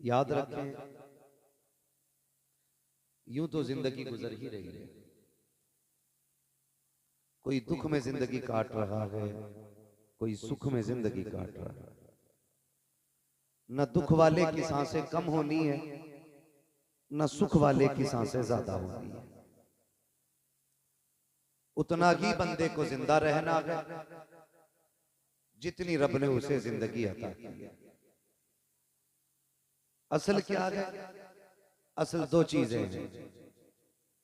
याद रखें, यूं तो जिंदगी गुजर ही रही है। कोई दुख में जिंदगी काट रहा है, कोई सुख में जिंदगी काट रहा है। न दुख वाले की सांसें कम होनी है, न सुख वाले की सांसें ज्यादा होनी है। उतना ही बंदे को जिंदा रहना है जितनी रब ने उसे जिंदगी अता की है। असल क्या है? असल दो चीजें हैं।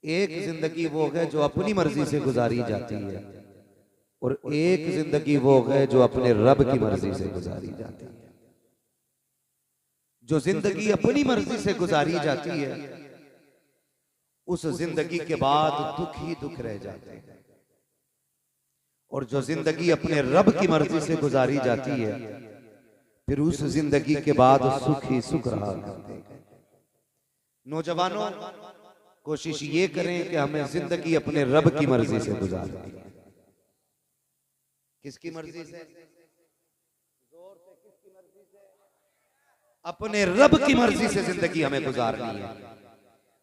एक जिंदगी वो है जो अपनी मर्जी से गुजारी जाती है, और एक जिंदगी वो है जो अपने रब की मर्जी से गुजारी जाती है। जो जिंदगी अपनी मर्जी से गुजारी जाती है, उस जिंदगी के बाद दुख ही दुख रह जाते हैं, और जो जिंदगी अपने रब की मर्जी से गुजारी जाती है, फिर उस जिंदगी के बाद सुख ही सुख रहा करते हैं। नौजवानों, कोशिश ये करें कि हमें जिंदगी अपने रब की मर्जी से गुजारनी है। किसकी मर्जी से? जोर से, किसकी मर्जी से? अपने रब की मर्जी से जिंदगी हमें गुजारनी है।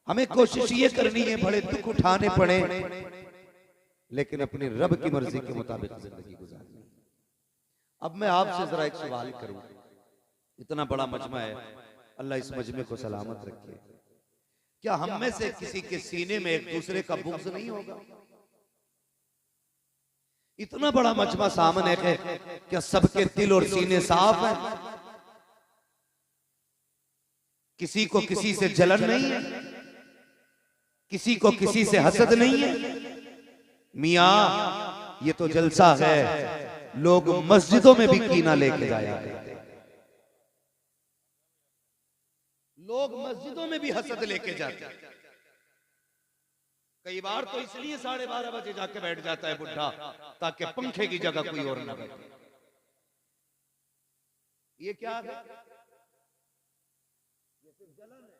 हमें कोशिश ये करनी है, बड़े दुख उठाने पड़े, लेकिन अपने रब की मर्जी के मुताबिक जिंदगी गुजारनी है। अब मैं आपसे जरा एक सवाल करूं। इतना बड़ा मजमा है, अल्लाह इस मजमे को सलामत रखे। क्या हम में से किसी के सीने में एक दूसरे का बुग़्ज़ नहीं होगा? इतना बड़ा मजमा सामने है, क्या सबके दिल और सीने साफ हैं? किसी को किसी से जलन नहीं है, किसी को किसी से हसद नहीं है। मियां, ये तो जलसा है, लोग मस्जिदों में भी कीना लेके जाया करते, लोग मस्जिदों में भी हसद लेके जाते हैं। कई बार तो इसलिए 12:30 बजे जाके बैठ जाता है बुढ़ा, ताकि पंखे की जगह कोई और ना बैठे। ये क्या है? ये सिर्फ जलन है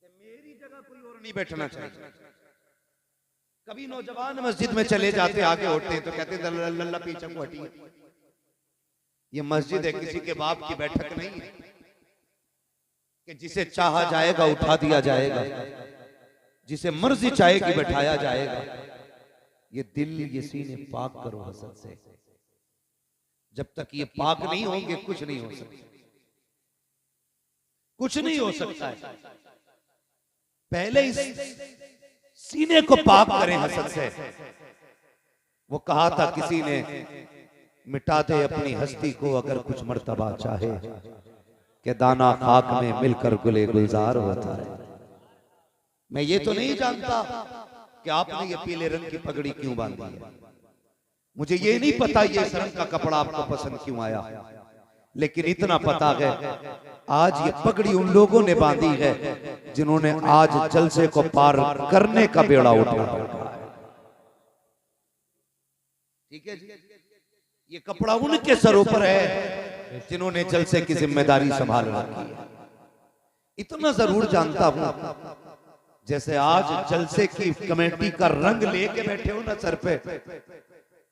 कि मेरी जगह कोई और नहीं बैठना चाहिए। कभी नौजवान मस्जिद में चले जाते, आगे होते हैं तो कहते हैं लल्ला पीछे को हटिए। ये मस्जिद है, किसी के बाप की बैठक नहीं है कि जिसे चाहा जाएगा उठा दिया जाएगा, जिसे मर्जी चाहेगी बैठाया जाएगा। ये दिल, ये सीने पाक करो हसद से। जब तक ये पाक नहीं होंगे, कुछ नहीं हो सकता, कुछ नहीं हो सकता है। पहले इस सीने को पाक करें हसद से। वो कहा था किसी ने, मिटा दे अपनी हस्ती को अगर कुछ मर्तबा चाहे, कि दाना खाक में मिलकर गुले गुलजार होता है। मैं ये तो नहीं जानता कि आपने ये पीले रंग की पगड़ी क्यों बांधी है, मुझे ये नहीं पता ये इस रंग का कपड़ा आपको पसंद क्यों आया, लेकिन इतना पता है आज ये पगड़ी उन लोगों ने बांधी है जिन्होंने आज जलसे को पार करने का बेड़ा उठाया। ठीक है जी, ये कपड़ा उनके सरों पर है जिन्होंने जलसे की जिम्मेदारी संभाल रखी है। इतना जरूर जानता हूं, जैसे आज जलसे की कमेटी का रंग लेके बैठे हो ना सर पे,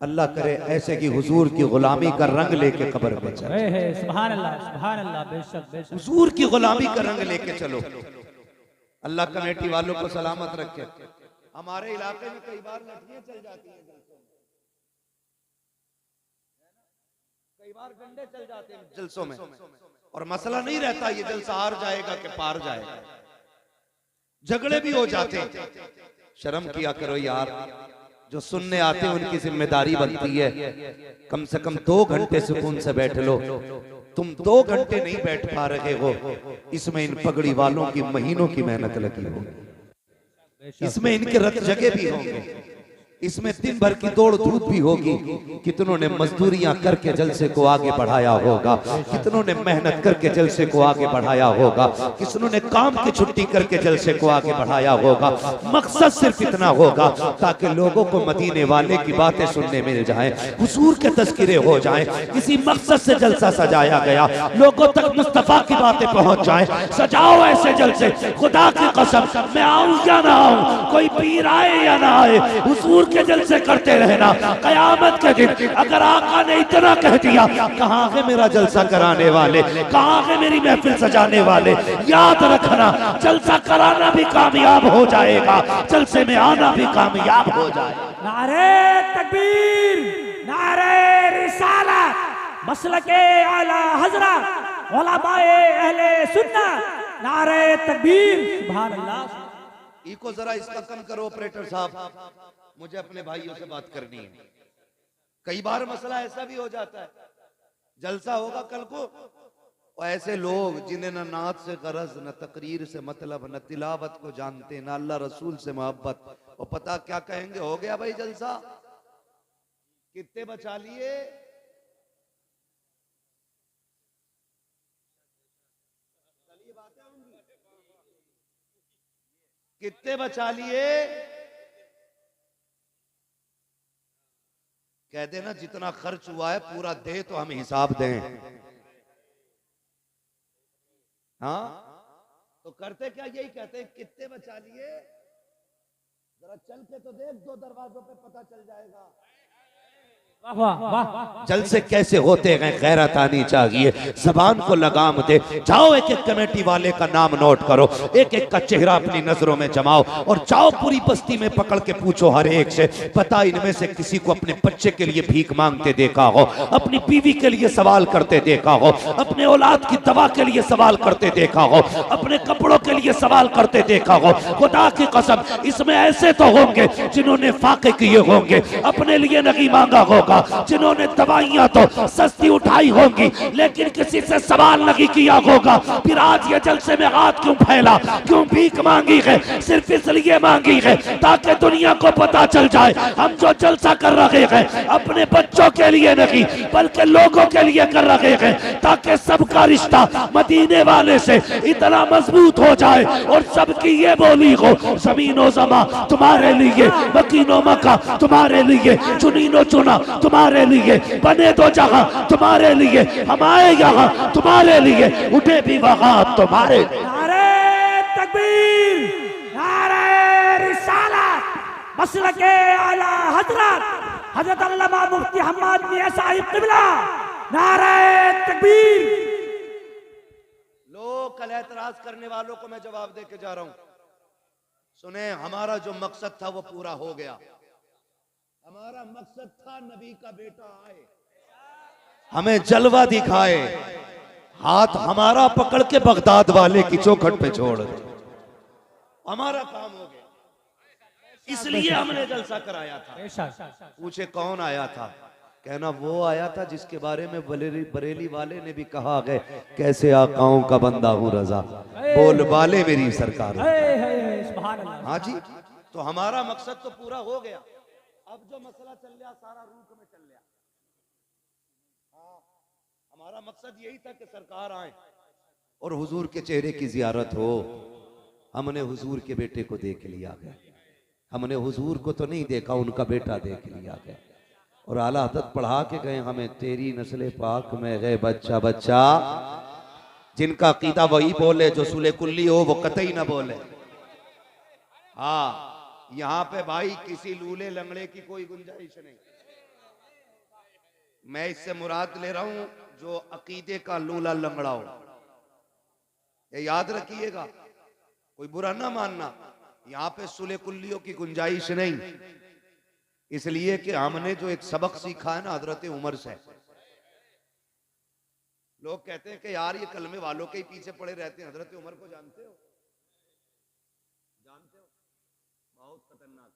अल्लाह करे ऐसे की हुजूर की गुलामी का रंग लेके कब्र में चलो। सुभान अल्लाह, सुभान अल्लाह, बेशक बेशक। हुजूर की गुलामी का रंग लेके चलो। अल्लाह कमेटी वालों को सलामत रखे। हमारे इलाके में कई बार लठियां चल जाती हैं, कई बार डंडे चल जाते हैं जलसों में, और मसला नहीं रहता ये जलसा हार जाएगा कि पार जाएगा। झगड़े भी हो जाते हैं। शर्म किया करो यार, जो सुनने आते हैं उनकी जिम्मेदारी बनती है कम से कम 2 घंटे सुकून से बैठ लो। तुम 2 घंटे नहीं बैठ पा रहे हो, इसमें इन पगड़ी वालों की महीनों की मेहनत लगी होगी, इसमें इनके रत जगे भी होंगे, इसमें दिन भर की दौड़ धूप भी होगी। कितनों ने मजदूरियां करके जलसे को आगे बढ़ाया होगा, कितनों ने मेहनत करके जलसे को आगे बढ़ाया होगा, कितनों ने काम की छुट्टी करके जलसे को आगे बढ़ाया होगा। मकसद सिर्फ इतना होगा ताकि लोगों को मदीने वाले की बातें सुनने मिल जाएं, हुजूर के तज़किरे हो जाएं। किसी मकसद से जलसा सजाया गया, लोगों तक मुस्तफा की बातें पहुंच जाएं। सजाओ ऐसे जलसे, खुदा की कसम मैं आऊं या ना आऊं, कोई पीर आए या ना आए, हुजूर के जलसे करते रहना। कयामत के दिन अगर आका ने इतना कह दिया, कहाँ है मेरा जलसा कराने वाले, कहाँ है मेरी महफिल सजाने वाले, याद रखना जलसा कराना भी कामयाब हो जाएगा, जलसे में आना भी कामयाब हो जाएगा। नारे तकबीर, नारे रिसालत, मसलके आला हजरत, उलमाए अहले सुन्नत, नारे तकबीर, सुभान अल्लाह। इको जरा इसका कम करो ऑपरेटर साहब, मुझे अपने भाइयों से बात करनी है। कई बार मसला ऐसा भी हो जाता है, जलसा होगा कल को और ऐसे लोग जिन्हें न नात से गरज, न तकरीर से मतलब, न तिलावत को जानते, न अल्लाह रसूल से मोहब्बत, और पता क्या कहेंगे, हो गया भाई जलसा, कितने बचा लिए, कितने बचा लिए, कह देना जितना खर्च हुआ है पूरा दे तो हम हिसाब दें। हाँ तो करते क्या, यही कहते हैं कितने बचा लिए, जरा चल के तो देख, 2 दरवाजों पे पता चल जाएगा। वाह वाह, जलसे कैसे होते हैं गैरत आनी चाहिए, जबान को लगाम दे। जाओ एक एक कमेटी वाले का नाम नोट करो, एक एक का चेहरा अपनी नजरों में जमाओ और जाओ पूरी बस्ती में पकड़ के पूछो हर एक से, पता इनमें से किसी को अपने बच्चे के लिए भीख मांगते देखा हो, अपनी बीवी के लिए सवाल करते देखा हो, अपने औलाद की दवा के लिए सवाल करते देखा हो, अपने कपड़ों के लिए सवाल करते देखा हो। खुदा की कसम इसमें ऐसे तो होंगे जिन्होंने फाके किए होंगे, अपने लिए नहीं मांगा होगा, जिन्होंने दवाइयां तो सस्ती उठाई होंगी लेकिन किसी से सवाल नहीं किया होगा। फिर आज ये जलसे में हाथ क्यों फैला, क्यों भीख मांगी है, सिर्फ इसलिए मांगी है ताकि दुनिया को पता चल जाए हम जो जलसा कर रहे हैं अपने बच्चों के लिए नहीं बल्कि लोगों के लिए कर रहे हैं, ताकि सबका रिश्ता मदीने वाले से इतना मजबूत हो जाए और सबकी ये बोली हो, जमीनो जमा तुम्हारे लिए, मकीनो मका तुम्हारे लिए, चुनीनो चुना तुम्हारे लिए, बने तो जहां तुम्हारे लिए, हम आए यहाँ तुम्हारे लिए, उठे भी वहां तुम्हारे लिए। नारे तकबीर, नारे रिसालत, मसलके आला हजरत, हजरत अल्लामा मुफ्ती हम्माद मियां साहिब क़िबला, नारे तकबीर। लोग कल एतराज करने वालों को मैं जवाब दे के जा रहा हूं, सुने हमारा जो मकसद था वो पूरा हो गया। हमारा मकसद था नबी का बेटा आए, हमें जलवा दिखाए, हाथ हमारा पकड़ के बगदाद वाले की चौखट पे छोड़ दे, हमारा काम हो गया। इसलिए हमने जलसा कराया था। पूछे कौन आया था, कहना वो आया था जिसके बारे में बरेली वाले ने भी कहा है, कैसे आकाओं का बंदा हूं रजा, बोल वाले मेरी सरकार। हाँ जी, तो हमारा मकसद तो पूरा हो गया। अब जो मसला चल रहा सारा रूख में चल रहा। हाँ, हमारा मकसद यही था कि सरकार आए और हुजूर के चेहरे की जियारत हो। हमने हुजूर के बेटे को देख लिया गया, हमने हुजूर को तो नहीं देखा, उनका बेटा देख लिया गया। और आला हदरत पढ़ा के गए हमें, तेरी नस्ल पाक में है बच्चा बच्चा, जिनका अकीदा वही बोले जो सुले कुल्ली हो, वो कतई ना बोले। हाँ, यहां पे भाई किसी लूले लंगड़े की कोई गुंजाइश नहीं। मैं इससे मुराद ले रहा हूं जो अकीदे का लूला लंगड़ा हो, ये याद रखिएगा, कोई बुरा ना मानना। यहां पे सुले कुल्लियों की गुंजाइश नहीं, इसलिए कि हमने जो एक सबक सीखा है ना हजरत उमर से। लोग कहते हैं कि यार ये कलमे वालों के ही पीछे पड़े रहते हैं, हजरत उमर को जानते हो? जानते हो? बहुत खतरनाक,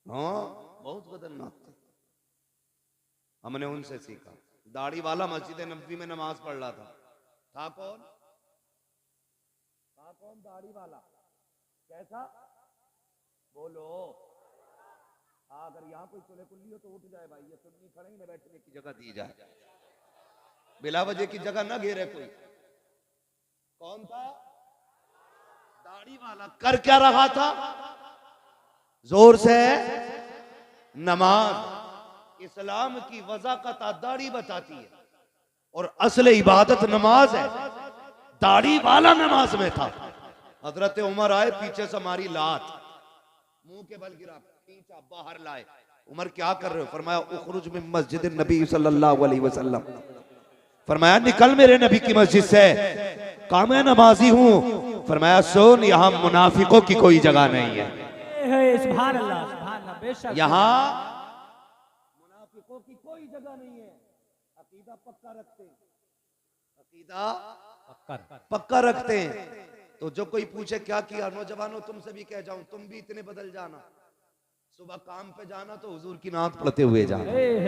हाँ बहुत खतरनाक थे। हमने उनसे सीखा। दाढ़ी वाला मस्जिद नबवी में नमाज पढ़ रहा था कौन? था कौन दाढ़ी वाला? कैसा? बोलो। अगर यहाँ कोई चुले कुल्ली हो तो उठ जाए भाई, ये सुन्नी खड़े ही न बैठने की जगह दी जाए, बिला वजह की जगह ना घेरे कोई। कौन था? दाढ़ी वाला। कर क्या रहा था? जोर से नमाज। इस्लाम की वज़ाक़त दाढ़ी बताती है और असल इबादत नमाज है। दाढ़ी वाला नमाज में था। हजरत उमर आए, पीछे से मारी लात, मुंह के बल गिरा, खींचा, बाहर लाए। उमर क्या कर रहे हो? फरमाया उखरुज मिन मस्जिद नबी सल्लल्लाहु अलैहि वसल्लम। फरमाया निकल मेरे नबी की मस्जिद से, कहा मैं नमाजी हूँ। फरमाया सुन, यहाँ मुनाफिकों की कोई जगह नहीं है। सुभान अल्लाह, सुभान अल्लाह, बेशक यहाँ मुनाफिकों की कोई जगह नहीं है। अकीदा पक्का रखते हैं, अकीदा पक्का रखते हैं। तो जो कोई पूछे क्या किया, नौजवानों तुमसे भी कह जाऊं, तुम भी इतने बदल जाना। सुबह काम पे जाना तो हुजूर की नात पढ़ते हुए जाना,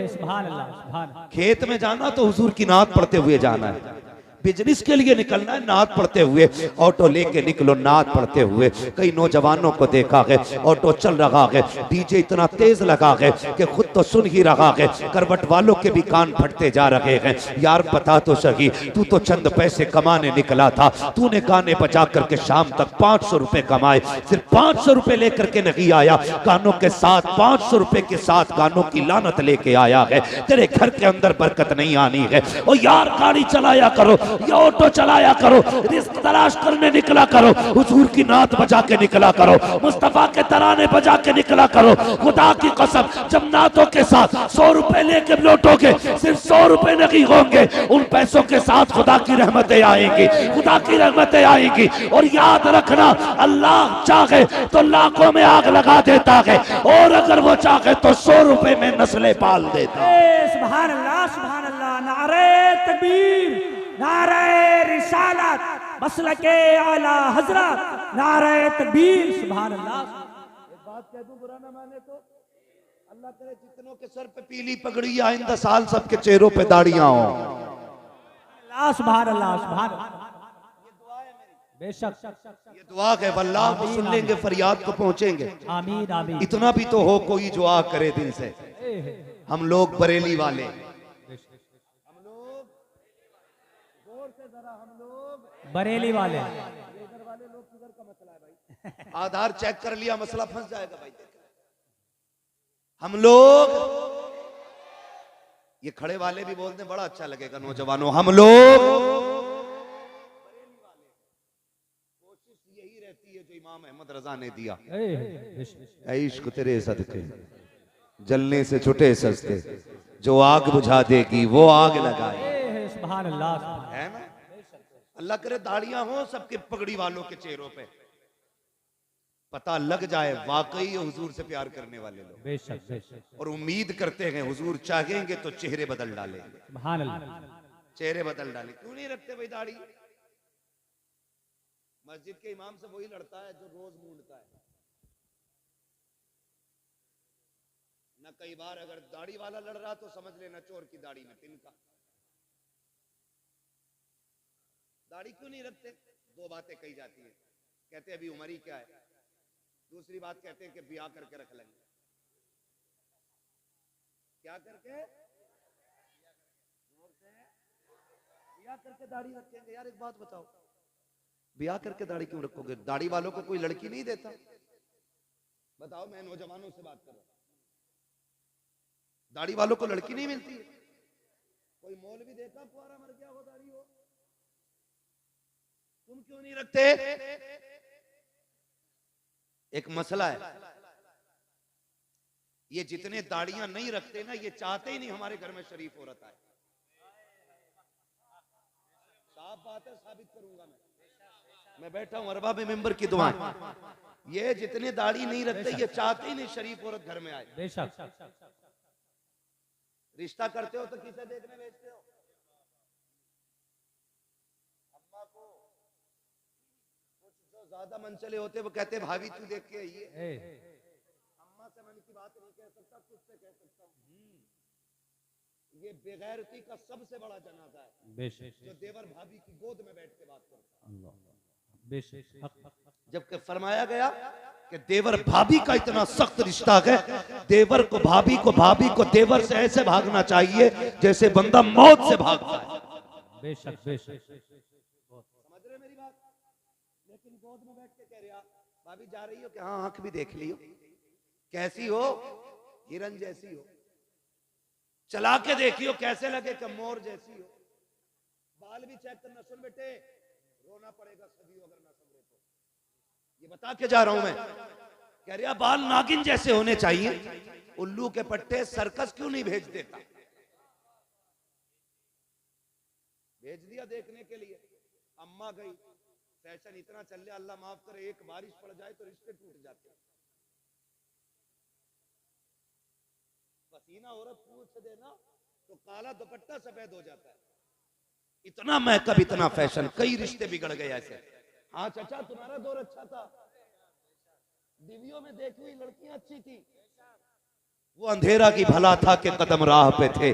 सुभान अल्लाह, सुभान अल्लाह। खेत में जाना तो हुजूर की नात पढ़ते हुए जाना है। बिजनेस के लिए निकलना है, नात पढ़ते हुए। ऑटो लेके निकलो, नात पढ़ते हुए। कई नौजवानों को देखा है, ऑटो चल रहा है, डीजे इतना तेज लगा है कि खुद तो सुन ही रहा है, करवट वालों के भी कान फटते जा रहे हैं। यार बता तो सही, तू तो चंद पैसे कमाने निकला था, तूने गाने बजा करके शाम तक 500 रुपए कमाए, सिर्फ 500 रुपए लेकर के नहीं आया, गानों के साथ 500 रुपए के साथ गानों की लानत लेके आया है। तेरे घर के अंदर बरकत नहीं आनी है। ओ यार गाड़ी चलाया करो, ये ऑटो चलाया करो, रिस्क तलाश करने निकला करो, हुजूर की नात बजा के निकला करो, मुस्तफा के तराने बजा के निकला करो। खुदा की कसम, जब नातों के साथ 100 रुपए लेके लौटोगे, सिर्फ 100 रुपए नहीं होंगे, उन पैसों के साथ खुदा की रहमतें आएंगी, खुदा की रहमतें आएंगी। और याद रखना, अल्लाह चाहे तो लाखों में आग लगा देता है, और अगर वो चाहे तो 100 रुपए में नस्लें पाल देता है। सुभान अल्लाह, सुभान अल्लाह। नारे तकबीर, नारे रिसालत, मसलके आला हजरत, नारे तकबीर, सुभान अल्लाह। एक बात कह दूं, बुरा ना माने तो, अल्लाह करे जितनों के सर पे पीली पगड़ी, आइंदा साल सबके चेहरों पे दाढ़ियां हो। सुभान अल्लाह, सुभान अल्लाह। ये दुआ है मेरी, बेशक ये दुआ है, अल्लाह को सुन लेंगे, फरियाद को पहुंचेंगे। आमीन, आमीन। इतना भी तो हो कोई दुआ करे दिल से। हम लोग बरेली वाले, बरेली वाले, इधर वाले लोग किधर का मसला है भाई? आधार चेक कर लिया, मसला फंस जाएगा भाई। हम लोग, ये खड़े वाले भी बोलते हैं, बड़ा अच्छा लगेगा नौजवानों, हम लोग कोशिश यही रहती है जो इमाम अहमद रजा ने दिया, इश्क तेरे सदके जलने से छुटे सस्ते, जो आग बुझा देगी वो आग लगाए। सुभान अल्लाह, है ना? अल्लाह करे दाढ़ियां हो सबके पगड़ी वालों के चेहरों पे, पता लग जाए वाकई हुजूर से प्यार करने वाले लोग। बेशक, बेशक। और उम्मीद करते हैं हुजूर चाहेंगे तो चेहरे बदल डालेंगे। सुभान अल्लाह। चेहरे बदल डाले। क्यों नहीं रखते भाई दाढ़ी? मस्जिद के इमाम से वही लड़ता है जो रोज मूंढता है ना। कई बार अगर दाढ़ी वाला लड़ रहा तो समझ लेना चोर की दाढ़ी में तिनका। दाढ़ी क्यों नहीं रखते? दो बातें कही जाती है। कहते अभी उम्र ही क्या है, दूसरी बात कहते हैं कि ब्याह करके रख लेंगे। क्या करके? ब्याह करके दाढ़ी रखेंगे। यार एक बात बताओ, ब्याह करके दाढ़ी क्यों रखोगे? दाढ़ी वालों को कोई लड़की नहीं देता? बताओ, मैं नौजवानों से बात कर रहा हूं, दाढ़ी वालों को लड़की नहीं मिलती है? कोई मौलवी देखा कुआरा मर गया हो दाढ़ी हो? तुम क्यों नहीं रखते? एक मसला है, ये जितने दाढ़ियां नहीं रखते ना, ये चाहते ही नहीं हमारे घर में शरीफ औरत आए। साफ बात है, साबित करूंगा मैं बैठा हूं अरबा में मेंबर की दुआएं। ये जितने दाढ़ी नहीं रखते, ये चाहते ही नहीं शरीफ औरत घर में आए। बेशक। रिश्ता करते हो तो किसे देखने भेजते हो? अम्मा को। कुछ जो ज्यादा मनचले होते वो कहते भाभी तू देख के आइए। अम्मा से मन की बात नहीं कह सकता, तुझसे कह सकता हूँ। ये बेगैरती का सबसे बड़ा जनाजा है, जो देवर भाभी की गोद में बैठ के बात करता है। जबकि फरमाया गया कि देवर भाभी का इतना सख्त रिश्ता है, देवर को भाभी को देवर से ऐसे भागना चाहिए जैसे बंदा मौत से भागता है। बेशक, बेशक। समझ रहे मेरी बात? लेकिन गोद में बैठ के कह रहा, भाभी जा रही हो कि हाँ, आंख भी देख लियो, कैसी हो? हिरन जैसी हो। चला के देखियो कैसे लगे कि मोर जैसी हो। बाल भी चेक करना। सुन बेटे, रोना पड़ेगा सदियों अगर ना संभले तो। ये बता के जा रहा हूं मैं। कह रहा बाल नागिन जैसे होने चाहिए। उल्लू के पट्टे सर्कस क्यों नहीं भेज देता? भेज दिया देखने के लिए। अम्मा गई, फैशन इतना चल रहा, अल्लाह माफ करे, एक बारिश पड़ जाए तो रिश्ते टूट जाते हैं। पसीना औरत पूछ देना तो काला दुपट्टा सफेद हो जाता है। इतना मेकअप, इतना फैशन, कई रिश्ते बिगड़ गए ऐसे। हाँ चाचा, तुम्हारा दौर अच्छा था, टीवियों में देखी हुई लड़कियां अच्छी थी। वो अंधेरा की भला था कि कदम राह पे थे,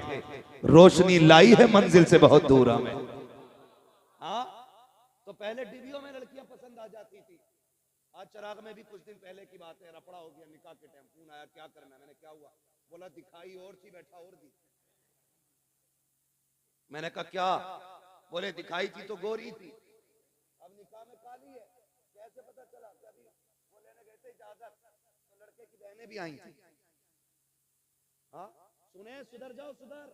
रोशनी लाई है मंजिल से बहुत दूर हमें। हाँ, तो पहले टीवियों में लड़कियां पसंद आ जाती थी। आज चिराग में भी कुछ दिन पहले की बात है, रफड़ा हो गया निकाह के टाइम, फोन आया क्या करना है, मैंने क्या हुआ, बोला दिखाई और थी, बैठा और दी। मैंने कहा क्या, बोले दिखाई थी तो गोरी थी, अब निकाह में काली है। कैसे पता चला? कभी वो लेने गए थे इजाजत, तो लड़के की बहनें भी आई थी। हाँ सुने, सुधर जाओ सुधर,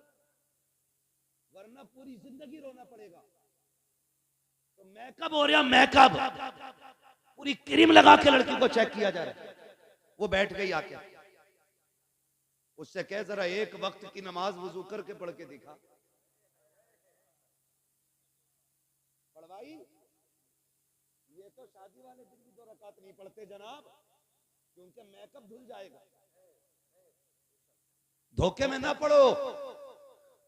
वरना पूरी जिंदगी रोना पड़ेगा। तो मेकअप हो रहा, मेकअप पूरी क्रीम लगा के लड़की को चेक किया जा रहा है। वो बैठ गई आके, उससे कह जरा एक वक्त की नमाज वुजू करके पढ़ के दिखा। पढ़वाई, ये तो शादी वाले दिन भी 2 रकात नहीं पढ़ते जनाब, क्योंकि मेकअप धुल जाएगा। धोखे में ना पड़ो।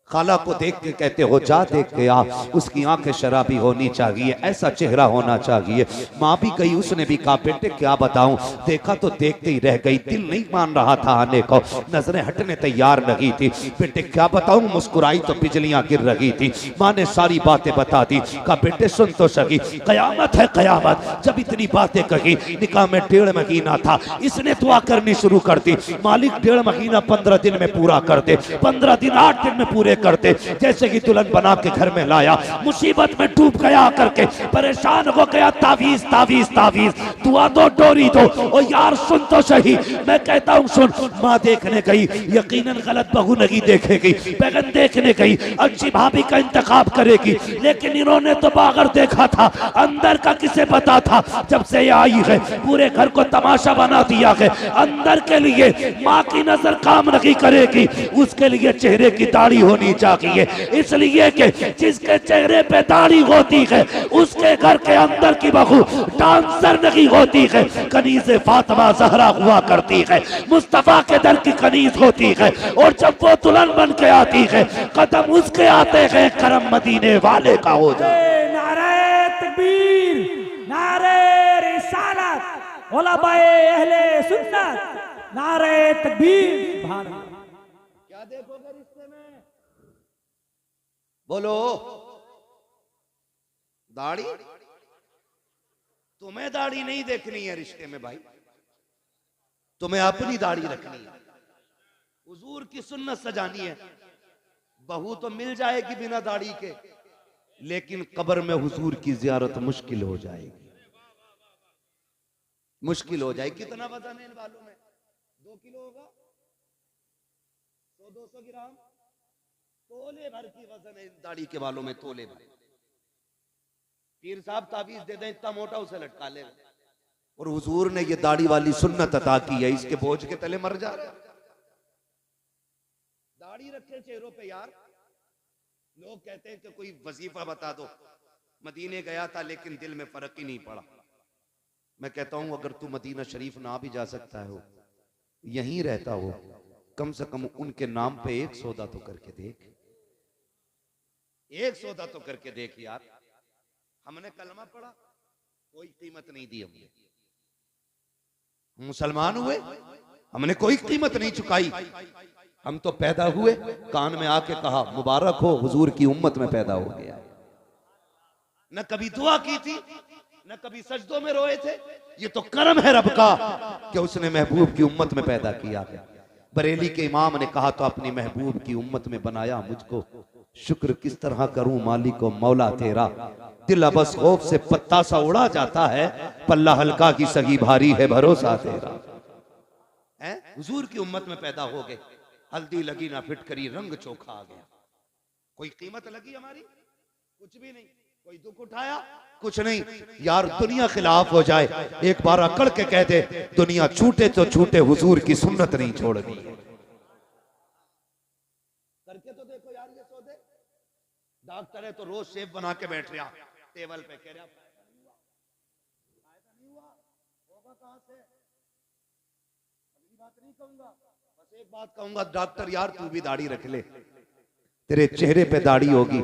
खाला को देख के कहते हो जा देख के आ, उसकी आंखें शराबी होनी चाहिए, ऐसा चेहरा होना चाहिए। माँ भी गई, उसने भी कहा बेटे क्या बताऊं, देखा तो देखते ही रह गई, दिल नहीं मान रहा था आने को, नजरें हटने तैयार लगी थी। बेटे क्या बताऊं, मुस्कुराई तो बिजलियां गिर रही थी। माँ ने सारी बातें बता दी। कहा बेटे सुन तो सकी, कयामत है कयामत। जब इतनी बातें कही, निकाह में 1.5 महीना था, इसने दुआ करनी शुरू कर दी, मालिक 1.5 महीना 15 दिन में पूरा कर दे, 15 दिन 8 दिन में पूरे करते। जैसे कि दुल्हन बना के घर में लाया, मुसीबत में डूब गया करके परेशान हो गया, तावीज तावीज तावीज, दुआ दो डोरी दो। ओ यार सुन तो सही, मैं कहता हूँ सुन। माँ देखने गई, यकीनन गलत बहू नहीं देखेगी, बहन देखने गई, अच्छी भाभी का इंतखाब करेगी, लेकिन इन्होंने तो बागर देखा था, अंदर का किसे पता था। जब से ये आई है पूरे घर को तमाशा बना दिया है। अंदर के लिए माँ की नजर काम नहीं करेगी, उसके लिए चेहरे की दाढ़ी होनी चाहिए, इसलिए कि जिसके चेहरे पे दाढ़ी होती है उसके घर के अंदर की बहू डांसर नहीं होती है। कनीज़ फातिमा ज़हरा हुआ करती है, मुस्तफा के दर की कनीज होती है, और जब वो दुल्हन बन के आती है कदम उसके आते हैं, करम मदीने वाले का हो जाए। नारे तकबीर, नारे रिसालत, उलमाए अहले सुन्नत, नारे तकबीर। क्या देखोगे रिश्ते में? बोलो। दाढ़ी? तुम्हें दाढ़ी नहीं देखनी है रिश्ते में भाई, तुम्हें अपनी दाढ़ी रखनी है, हुजूर की सुन्नत सजानी है। बहू तो मिल जाएगी बिना दाढ़ी के, लेकिन कब्र में हुजूर की जियारत मुश्किल हो जाएगी, मुश्किल हो जाएगी। कितना वजन है इन बालों में? 2 किलो होगा, 100-200 ग्राम, तोले भर की वजन है दाढ़ी के बालों में, तोले भर। पीर साहब ताबीज दे दें इतना मोटा, उसे लटका ले। और हुजूर ने ये दाढ़ी वाली सुन्नत अता की है, इसके बोझ के तले मर जा रहे। दाढ़ी रखे चेहरों पे यार। लोग कहते हैं कि कोई वजीफा बता दो, मदीने गया था लेकिन दिल में फर्क ही नहीं पड़ा। मैं कहता हूं अगर तू मदीना शरीफ ना भी जा सकता हो, यहीं रहता हो, कम से कम उनके नाम पे एक सौदा तो करके देख, एक सौदा तो करके देख यार। हमने कलमा पढ़ा, कोई कीमत नहीं दी, हमने मुसलमान हुए, हमने कोई कीमत नहीं चुकाई। हम तो पैदा हुए, कान में आके कहा मुबारक हो, हुजूर की उम्मत में पैदा हो गया। न कभी दुआ की थी, न कभी सजदों में रोए थे। ये तो करम है रब का कि उसने महबूब की उम्मत में पैदा किया है। बरेली के इमाम ने कहा तो अपनी महबूब की उम्मत में बनाया मुझको, शुक्र किस तरह करूं मालिक को मौला तेरा। दिल अबस खौफ से पत्ता सा उड़ा जाता है, पल्ला हल्का की सगी भारी है भरोसा तेरा। हुजूर की उम्मत में पैदा हो गए, हल्दी लगी ना फिटकरी, रंग चोखा आ गया। कोई कीमत लगी हमारी? कुछ भी नहीं। कोई दुख उठाया? कुछ नहीं यार, दुनिया खिलाफ हो जाए, एक बार अकड़ के कह दे दुनिया छूटे तो छूटे, हुजूर की सुन्नत नहीं छोड़नी है। करके तो देखो यार ये सौदे। डॉक्टर है तो रोज शेप बना के बैठ रहा टेबल पे, कह रहा फायदा नहीं हुआ, होगा कहां से? अगली बात नहीं कहूंगा, बस एक बात कहूंगा, डॉक्टर यार तू भी दाढ़ी रख ले, तेरे चेहरे पे दाढ़ी होगी,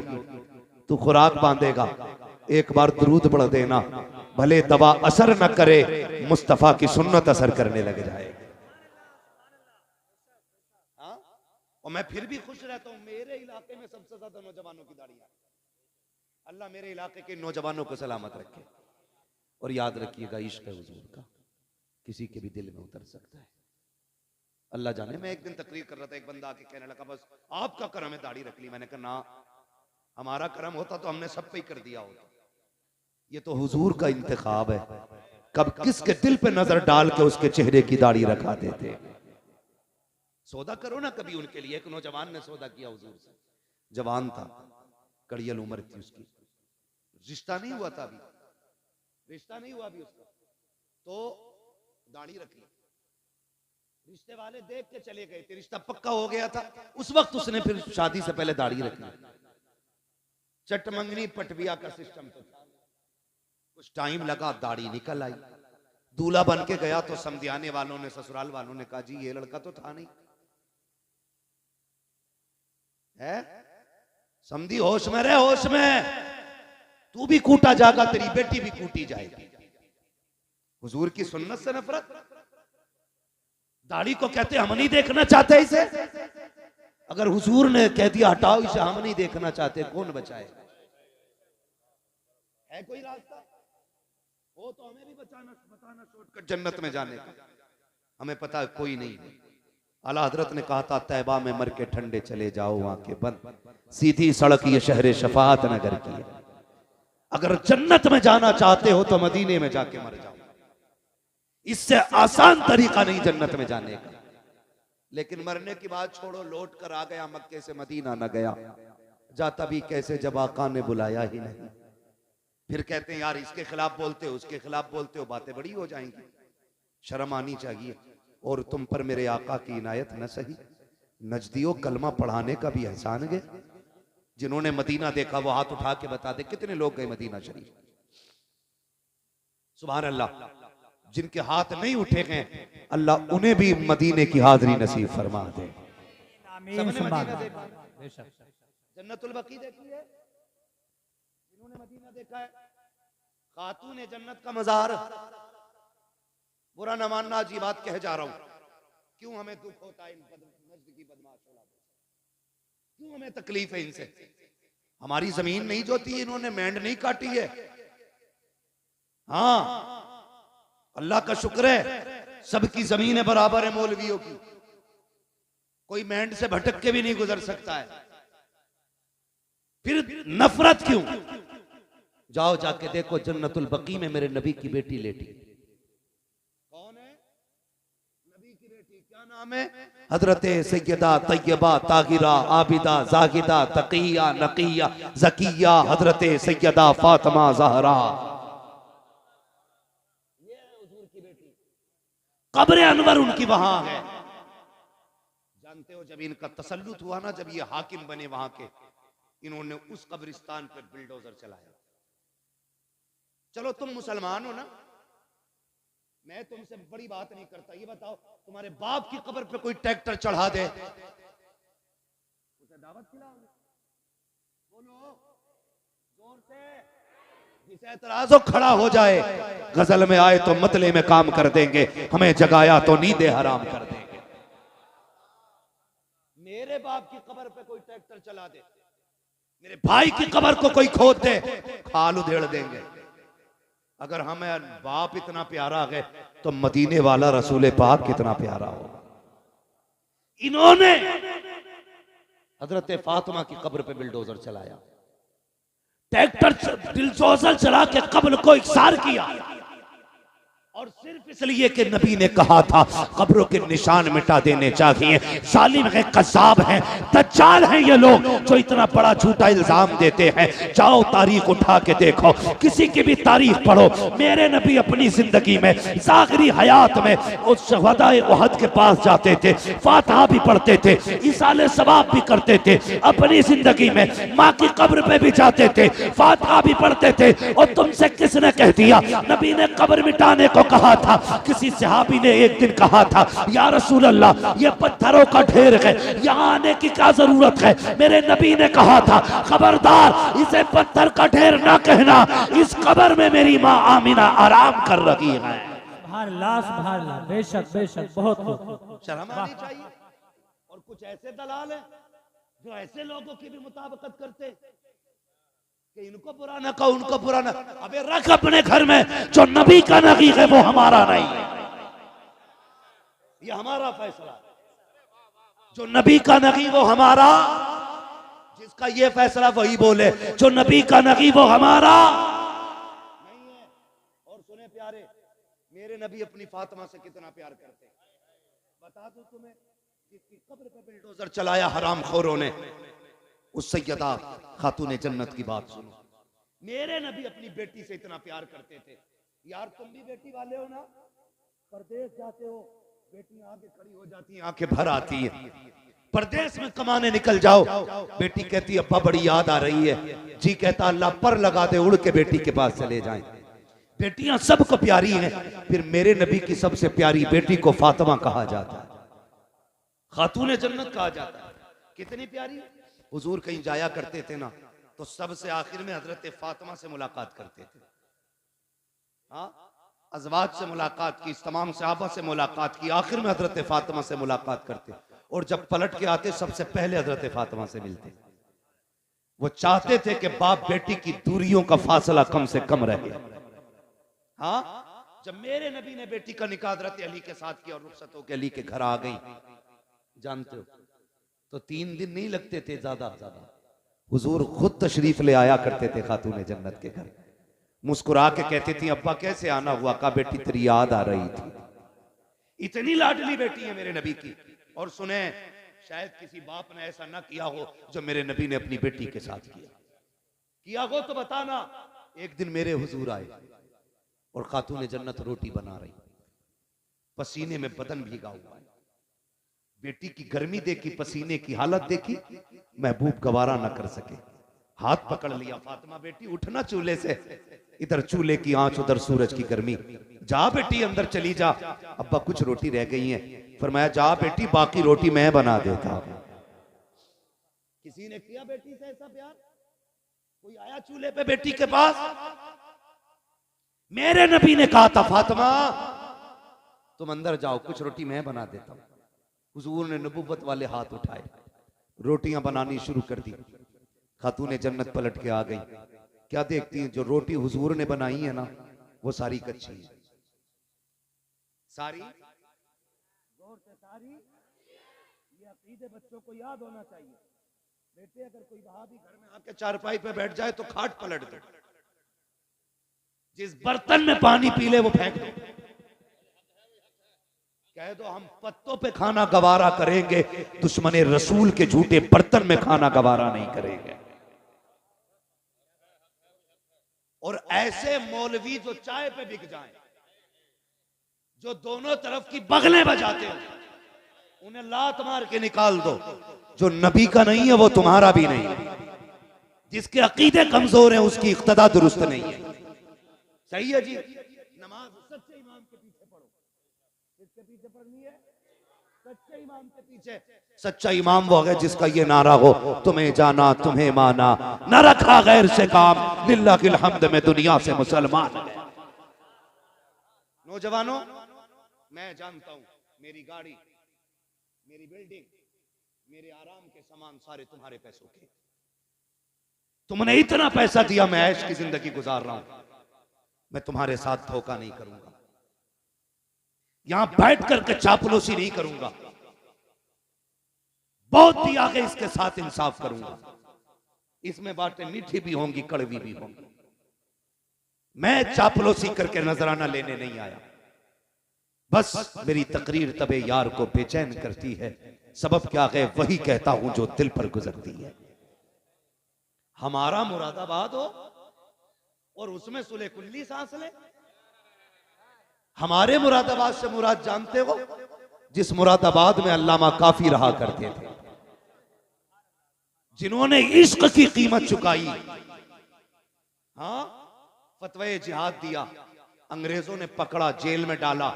तू खुराक बांधेगा, एक बार दुरूद पढ़ देना, भले दवा असर न करे, मुस्तफा की सुन्नत असर करने लग जाएगी। और मैं फिर भी खुश रहता हूं, मेरे इलाके में सबसे ज्यादा नौजवानों की दाढ़ी है। अल्लाह मेरे इलाके के नौजवानों को सलामत रखे। और याद रखिएगा, इश्क है हुजूर का किसी के भी दिल में उतर सकता है। अल्लाह जाने, मैं एक दिन तकरीर कर रहा था, एक बंदा आके कहने लगा बस आपका करम है दाढ़ी रख ली। मैंने कहा ना, हमारा करम होता तो हमने सब पे ही कर दिया होता। ये तो हुजूर का इंतखाब है, कब किसके दिल पे नजर डाल के उसके चेहरे की दाढ़ी रखा देते। सौदा करो ना कभी उनके लिए। एक नौजवान ने सौदा किया हुजूर से, जवान था, कड़ियल उम्र थी उसकी, रिश्ता नहीं हुआ था अभी, रिश्ता नहीं हुआ अभी उसका, तो दाढ़ी रख ली। रिश्ते वाले देख के चले गए थे, रिश्ता पक्का हो गया था उस वक्त, उसने फिर शादी से पहले दाढ़ी रख ली। चटमंगनी पटविया का सिस्टम था, कुछ टाइम लगा, दाढ़ी निकल आई। दूल्हा बन के गया तो समधियाने वालों ने, ससुराल वालों ने कहा जी ये लड़का तो था नहीं है, समधी होश में रहे, होश में, तू भी कूटा जाएगा, तेरी बेटी भी कूटी जाएगी। हुजूर की सुन्नत से नफरत, दाढ़ी को कहते हम नहीं देखना चाहते इसे। अगर हुजूर ने कह दिया हटाओ इसे, हम नहीं देखना चाहते, कौन बचाएगा? है कोई रास्ता हो तो हमें भी बताना शॉर्टकट जन्नत में जाने का। हमें पता है कोई नहीं। आला हजरत ने कहा था तैबा में मर के ठंडे चले जाओ, आंखें बंद, सीधी सड़क ये शहर शफात नगर की है। अगर जन्नत में जाना चाहते हो तो मदीने में जाके मर जाओ, इससे आसान तरीका नहीं जन्नत में जाने का। लेकिन मरने की बात छोड़ो, लौट कर आ गया मक्के से मदीना न गया, जाता भी कैसे जब आका ने बुलाया ही नहीं। फिर कहते हैं यार इसके खिलाफ बोलते हो, उसके खिलाफ बोलते हो, बातें बड़ी हो जाएंगी, शर्म आनी चाहिए। और तुम पर मेरे आका की इनायत न सही, नजदियों कलमा पढ़ाने का भी एहसान है। जिन्होंने मदीना देखा वो हाथ उठा के बता दे कितने लोग गए मदीना शरीफ। सुभान अल्लाह। जिनके हाथ नहीं उठे गए, अल्लाह उन्हें भी मदीने की हाजिरी नसीब फरमा दे। सबने मदीना देखा, जन्नतुल बकी देखी है, जिन्होंने मदीना देखा है, खातून जन्नत का मज़ार। बुरा न मानना, आज ये बात कह जा रहा हूं, क्यों हमें दुख होता है इन नजदीकी बदमाश औलाद, क्यों हमें तकलीफ है इनसे? हमारी जमीन नहीं जोती, इन्होंने मैंड नहीं काटी है। हाँ, अल्लाह का शुक्र है सबकी जमीनें बराबर है मौलवियों की, कोई मैंड से भटक के भी नहीं गुजर सकता है। फिर नफरत क्यों? जाओ जाके देखो जन्नतुल बकी में मेरे नबी की बेटी लेटी। कौन है नबी की बेटी? क्या नाम है? हजरत सैयदा तैयबा ताहिरा आबिदा जाहिदा तकिया नकिया जकिया हजरत सैयदा फातिमा ज़हरा। ये हुजूर की बेटी, कब्र अनवर उनकी वहां है। जानते हो जब इनका तसल्लुत हुआ ना, जब ये हाकिम बने वहां के, इन्होंने उस कब्रिस्तान पर बिल्डोजर चलाया। चलो तुम मुसलमान हो ना, मैं तुमसे बड़ी बात नहीं करता, ये बताओ तुम्हारे बाप की कब्र पे कोई ट्रैक्टर चढ़ा दे, उसे दावत खिलाओगे? बोलो जोर से। जिसे एतराज हो खड़ा हो जाए, गजल में आए तो मतले में काम कर देंगे, हमें जगाया तो नींदे हराम कर देंगे। मेरे बाप की कब्र पे कोई ट्रैक्टर चला दे, मेरे भाई की कब्र को कोई खोद दे, खाल उधेड़ देंगे। अगर हमें बाप इतना प्यारा है तो मदीने वाला रसूल पाक कितना प्यारा हो। इन्होंने हजरत फातिमा की कब्र पे बिल्डोजर चलाया, ट्रैक्टर बिल्डोजर चला के कब्र को इकसार किया। और सिर्फ इसलिए कि नबी ने कहा था कब्रों के निशान मिटा देने चाहिए। जालिम है, कज़्ज़ाब है, दज्जाल हैं ये लोग जो इतना बड़ा झूठा इल्जाम देते हैं। जाओ तारीख उठा के देखो, किसी की भी तारीख पढ़ो। मेरे नबी अपनी जिंदगी में ज़ाहिरी हयात में उस शहदाए उहद के पास जाते थे, फातिहा भी पढ़ते थे, इसाले सवाब भी करते थे। अपनी जिंदगी में माँ की कब्र पे भी जाते थे, फातिहा भी पढ़ते थे। और तुमसे किसने कह दिया? नबी ने कब्र मिटाने को कहा था। किसी सहाबी ने एक दिन कहा था, या रसूल अल्लाह, ये पत्थरों का ढेर है, यहाँ आने की क्या जरूरत है? मेरे नबी ने कहा था, खबरदार इसे पत्थर का ढेर ना कहना, इस कब्र में मेरी माँ आमिना आराम कर रही है। सुभान अल्लाह, बेशक बेशक, बहुत खूब। शर्म आनी चाहिए। और कुछ ऐसे दलाल हैं जो ऐसे लोगों की भी मुताबिकत करते कि इनको बुरा ना कहो, उनको बुरा ना। अबे रख अपने घर में, जो नबी का नबी है वो हमारा नहीं है, ये हमारा फैसला। जो नबी का नबी वो हमारा, जिसका ये फैसला वही बोले, जो नबी का नबी वो हमारा नहीं है। और सुने प्यारे, मेरे नबी अपनी फातिमा से कितना प्यार करते हैं। बता दूं तुम्हें, जिसकी कब्र पे बुलडोजर चलाया हराम खोरों ने, उस सैयदा खातून जन्नत की बात सुनो। मेरे नबी अपनी बेटी से इतना प्यार करते थे। यार तुम भी बेटी वाले हो ना, परदेश जाते हो, बेटियां आगे खड़ी हो जाती हैं, आंखें भर आती हैं। परदेश में कमाने निकल जाओ, बेटी कहती अब्बा बड़ी याद आ रही है, जी कहता अल्लाह पर लगा दे, उड़ के बेटी के पास चले जाएं। बेटियां सबको प्यारी हैं, फिर मेरे नबी की सबसे प्यारी बेटी को फातिमा कहा जाता है, खातून जन्नत कहा जाता है। कितनी प्यारी। हुजूर कहीं जाया करते थे ना, तो सबसे आखिर में हजरत फातिमा से मुलाकात करते थे। हाँ, अज़वाज से मुलाकात की, तमाम सहाबा से मुलाकात की, आखिर में हजरत फातिमा से मुलाकात करते। और जब पलट के आते सबसे पहले हजरत फातिमा से मिलते। वो चाहते थे कि बाप बेटी की दूरियों का फासला कम से कम रहे। हाँ, जब मेरे नबी ने बेटी का निकाह हजरत अली के साथ किया और रुखसत होकर अली के घर आ गई, जानते हो, तो 3 दिन नहीं लगते थे ज्यादा ज्यादा। हुजूर खुद तशरीफ ले आया करते थे खातून जन्नत के घर, मुस्कुरा के कहती थी अब्बा कैसे आना हुआ? का बेटी तेरी याद आ रही थी। इतनी लाडली बेटी है मेरे नबी की। और सुने, शायद किसी बाप ने ऐसा ना किया हो जो मेरे नबी ने अपनी बेटी के साथ किया हो तो बताना। एक दिन मेरे हुजूर आए और खातून जन्नत रोटी बना रही, पसीने में बदन भीगा हुआ है। बेटी की गर्मी देखी, पसीने की हालत देखी, महबूब गवारा न कर सके, हाथ पकड़ लिया, फातिमा बेटी उठना चूल्हे से, इधर चूल्हे की आंच उधर सूरज की गर्मी, जा बेटी अंदर चली जा, अब्बा कुछ रोटी रह गई है। फरमाया जा बेटी बाकी रोटी मैं बना देता हूं। किसी ने किया बेटी से ऐसा प्यार? कोई आया चूल्हे पे बेटी के पास? मेरे नबी ने कहा था फातिमा तुम अंदर जाओ, कुछ रोटी मैं बना देता हूं। हुजूर ने नबुव्वत वाले हाथ उठाए, रोटियां बनानी शुरू कर दी। खातून जन्नत पलट के आ गई, क्या देखती हैं? जो रोटी हुजूर ने बनाई है ना, वो सारी कच्ची है। सारी गौर से सारी। ये अकीदे बच्चों को याद होना चाहिए। बेटे अगर कोई वहाबी घर में आके चारपाई पे बैठ जाए तो खाट पलट दो, जिस बर्तन में पानी पी ले वो फेंक दो, कह दो हम पत्तों पे खाना गवारा करेंगे, दुश्मन रसूल के झूठे बर्तन में खाना गवारा नहीं करेंगे। और ऐसे मौलवी जो चाय पे बिक जाएं, जो दोनों तरफ की बगलें बजाते हो, उन्हें लात मार के निकाल दो। जो नबी का नहीं है वो तुम्हारा भी नहीं है। जिसके अकीदे कमजोर हैं उसकी इक्तदा दुरुस्त नहीं है। सही है जी। नमाज सच्चे इमाम के पीछे पढ़ो। किसके पीछे पढ़नी है? सच्चे इमाम के पीछे। सच्चा इमाम वो है जिसका ये नारा हो, तुम्हें जाना तुम्हें माना, न रखा गैर से काम, लिल्लाहिल हम्द में दुनिया से मुसलमान। नौजवानों, मैं जानता हूं मेरी गाड़ी, मेरी बिल्डिंग, मेरे आराम के सामान सारे तुम्हारे पैसों के। तुमने इतना पैसा दिया, मैं ऐश की जिंदगी गुजार रहा हूं, मैं तुम्हारे साथ धोखा नहीं करूंगा, यहां बैठ करके चापलूसी नहीं करूंगा, बहुत ही आगे इसके साथ इंसाफ करूंगा। इसमें बातें मीठी भी होंगी, कड़वी भी होंगी। मैं चापलूसी करके नजराना लेने नहीं आया। बस मेरी तकरीर तबे यार को बेचैन करती है, सबब क्या है वही कहता हूं जो दिल पर गुजरती है। हमारा मुरादाबाद हो और उसमें सुले कुल्ली सांस ले। हमारे मुरादाबाद से मुराद जानते हो, जिस मुरादाबाद में अल्लामा काफी रहा करते थे, जिन्होंने इश्क की कीमत चुकाई। हाँ, फतवे जिहाद दिया, अंग्रेजों ने पकड़ा, जेल में डाला,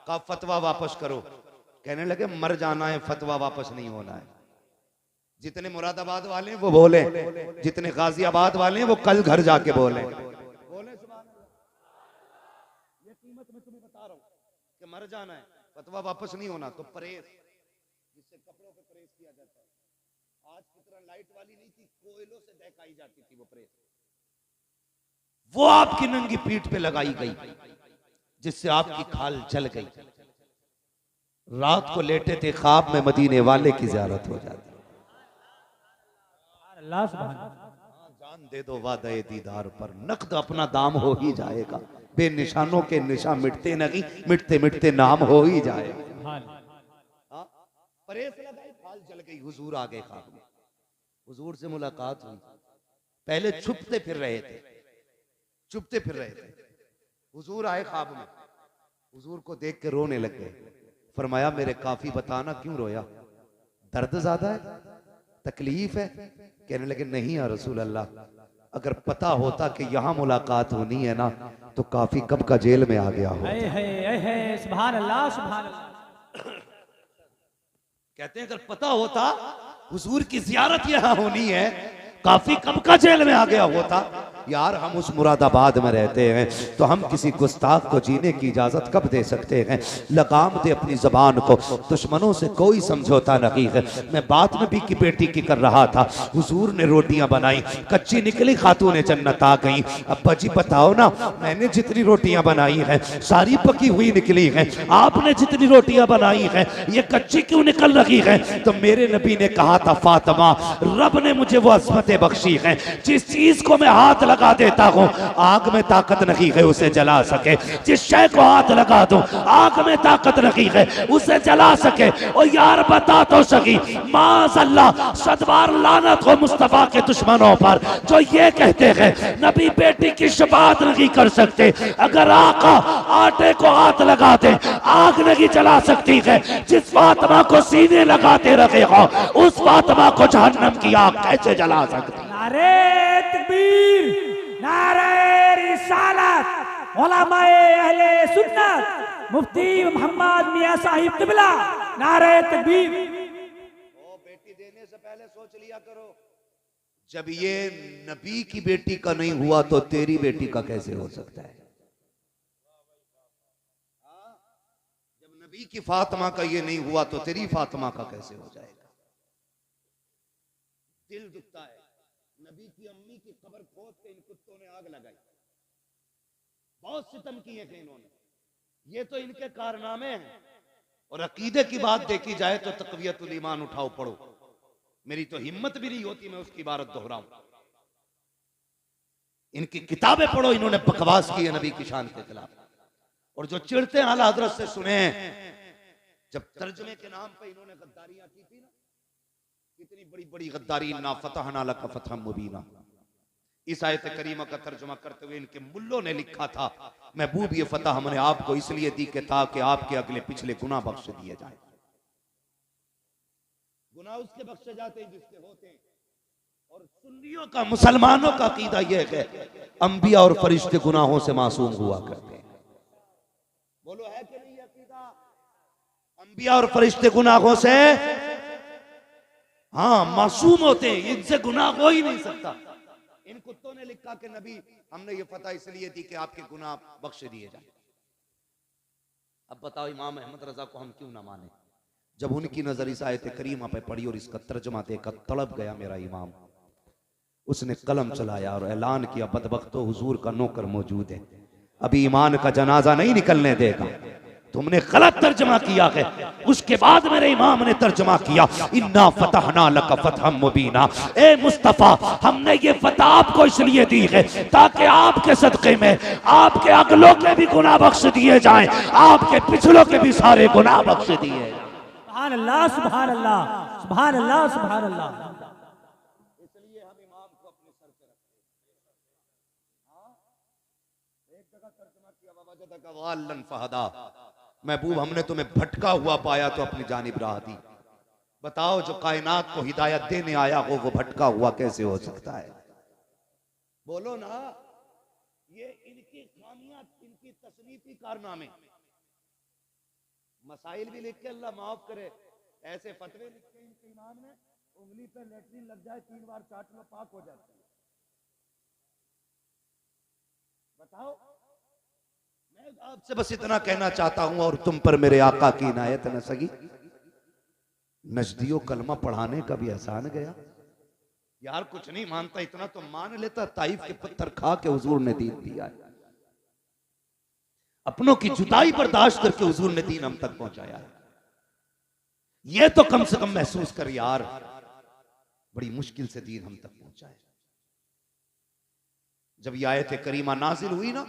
कहा फतवा वापस करो। कहने लगे मर जाना है, फतवा वापस नहीं होना है। जितने मुरादाबाद वाले हैं वो बोले, जितने गाजियाबाद वाले हैं वो कल घर जाके बोले। ये कीमत मैं तुम्हें बता रहा हूं कि मर जाना है, फतवा वापस नहीं होना। तो प्रेस, जिससे कपड़ों पे प्रेस किया जाता है, आज की तरह लाइट वाली नहीं थी, कोयलों से दहकाई जाती थी वो प्रेस, वो आपकी नंगी पीठ पे लगाई गई, जिससे आपकी खाल जल गई। रात को लेटे थे, ख्वाब में मदीने वाले की ज़ियारत हो जाती। अल्लाह सुभान। जान दे दो वादे दीदार पर, नकद अपना दाम हो ही जाएगा। बेनिशानों के निशान मिटते नहीं, मिटते मिटते नाम हो ही जाएगा। परेश लगाई, खाल जल गई, हुजूर आ गए ख्वाब में। हुजूर से मुलाकात हुई। पहले छुपते फिर रहे थे, छुपते फिर रहे थे। हुजूर आए ख्वाब में, हुजूर को देख के रोने लग गए। फरमाया मेरे काफी बताना क्यों रोया, दर्द ज्यादा है, तकलीफ है? कहने लगे नहीं या रसूल अल्लाह, अगर पता होता कि यहाँ मुलाकात होनी है ना, तो काफी कब का जेल में आ गया हो। सुभान अल्लाह, सुभान अल्लाह। कहते हैं अगर पता होता हुजूर की जियारत यहाँ होनी है, काफी कब का जेल में आ गया होता। यार हम उस मुरादाबाद में रहते हैं, तो हम किसी गुस्ताख को जीने की इजाजत कब दे सकते हैं। लगाम दे अपनी जबान को, दुश्मनों से कोई समझौता नहीं है। मैं बात में भी की बेटी की कर रहा था, हुजूर ने रोटियां बनाई, कच्ची निकली, खातून जन्नत आ गई। अब्बा जी बताओ ना, मैंने जितनी रोटियां बनाई हैं सारी पकी हुई निकली हैं, आपने जितनी रोटियां बनाई हैं ये कच्ची क्यों निकल रही है? तो मेरे नबी ने कहा था फातिमा, रब ने मुझे वो अज़मतें बख्शी हैं, जिस चीज को मैं हाथ लगा देता हूं आग में ताकत नहीं है उसे जला सके। जिस शय को हाथ लगा दूं आग में ताकत नहीं है उसे जला सके। और यार बता तो सकी, माज़अल्लाह सदबार लानत हो मुस्तफा के दुश्मनों पर जो ये कहते हैं नबी बेटी की शफाअत नहीं कर सकते। अगर आका आटे को हाथ लगा दे आग नहीं जला सकती है, जिस फातिमा को सीने लगाते रहे हो उस फातिमा को जहन्नम की आग कैसे जला सकती? नारे तकबीर, नारे रिसालत, उलमाए अहले सुन्नत, मुफ्ती मोहम्मद मियां साहिब किबला, नारे तकबीर। ओ बेटी देने से पहले सोच लिया करो, जब ये नबी की बेटी का नहीं हुआ तो तेरी बेटी का कैसे हो सकता है? जब नबी की फातिमा का ये नहीं हुआ तो तेरी फातिमा का कैसे हो जाएगा? दिल दुखता है। नबी की अम्मी की कब्र खोद के इन कुत्तों ने आग लगाई, बहुत सितम किए थे इन्होंने। ये तो इनके कारनामे हैं। और अकीदे की बात देखी जाए तो तक़वियतुल ईमान उठाओ पढ़ो, मेरी तो हिम्मत भी नहीं होती मैं उसकी इबारत दोहराऊं। इनकी किताबें पढ़ो, इन्होंने बकवास की है नबी की शान के खिलाफ। और जो चिढ़ते हैं आला हज़रत से सुने, जब तर्जुमे के नाम पे इन्होंने गद्दारियां की थी ना, कितनी बड़ी बड़ी गद्दारी, ना फतहना लका फतहम मुबीना, इस आयत करीमा का तर्जुमा करते हुए इनके मुल्लों ने लिखा था, महबूब ये फतह हमने आपको इसलिए दी कि ताकि आपके अगले पिछले गुनाह बख्श दिए जाए। गुनाह उसके बख्शे जाते हैं जिसके होते हैं। और सुन्नियों का, मुसलमानों का अकीदा यह है अंबिया और फरिश्ते गुनाहों से मासूम हुआ करते हैं। बोलो है कि नहीं अकीदा? अंबिया और फरिश्ते गुनाहों से हाँ मासूम होते हैं, इनसे गुनाह हो ही नहीं सकता। इन कुत्तों ने लिखा कि नबी हमने ये फतह इसलिए दी कि आपके गुनाह बख्श दिए जाए। अब बताओ इमाम अहमद रजा को हम क्यों ना माने? जब उनकी नजर इस आयत करीमा पे पड़ी और इसका तर्जुमा देखकर तड़प गया मेरा इमाम। उसने कलम चलाया और ऐलान किया, बदबख्तो हुजूर का नौकर मौजूद है, अभी ईमान का जनाजा नहीं निकलने देगा। तुमने गलत तर्जमा किया है। उसके बाद मेरे इमाम ने तर्जमा किया, इन्ना फतहना लका फतहम मुबीना। ए मुस्तफा, हमने ये फतह आपको इसलिए दी है ताकि आपके सदक़े में आपके अगलों के भी गुनाह बख्श दिए जाएं, आपके पिछलों के भी सारे गुनाह बख्श दिए जाएं। सुभान अल्लाह, सुभान अल्लाह, सुभान अल्लाह, सुभान अल्लाह। इसलिए हम इमाम को अपने सर पे रखते हैं। एक जगह तर्जुमा किया, ववजदका ज़ाल्लन फहदा। महबूब, हमने तुम्हें भटका हुआ पाया तो अपनी जानिब राह दी। बताओ, जो कायनात को हिदायत देने आया हो वो भटका हुआ कैसे हो सकता है? बोलो ना। ये इनकी खामियां, इनकी तसनीफी कारनामे। मसाइल भी लिख के अल्लाह माफ करे, ऐसे फतवे लिखे इनके इमाम ने, उंगली पे लेटरिन लग जाए 3 बार चाट लो, पाक हो जाता है। बताओ। मैं आपसे बस इतना कहना चाहता हूं, और तुम पर मेरे आका की इनायत न सगी। नजदियो कलमा पढ़ाने का भी एहसान गया। यार कुछ नहीं मानता, इतना तो मान लेता, ताइफ के पत्थर खा के हुजूर ने दीन दिया है। अपनों की जुदाई बर्दाश्त करके हुजूर ने दीन हम तक पहुंचाया है। ये तो कम से कम महसूस कर यार, बड़ी मुश्किल से दीन हम तक पहुंचा है। जब ये आयत करीमा नाजिल हुई ना,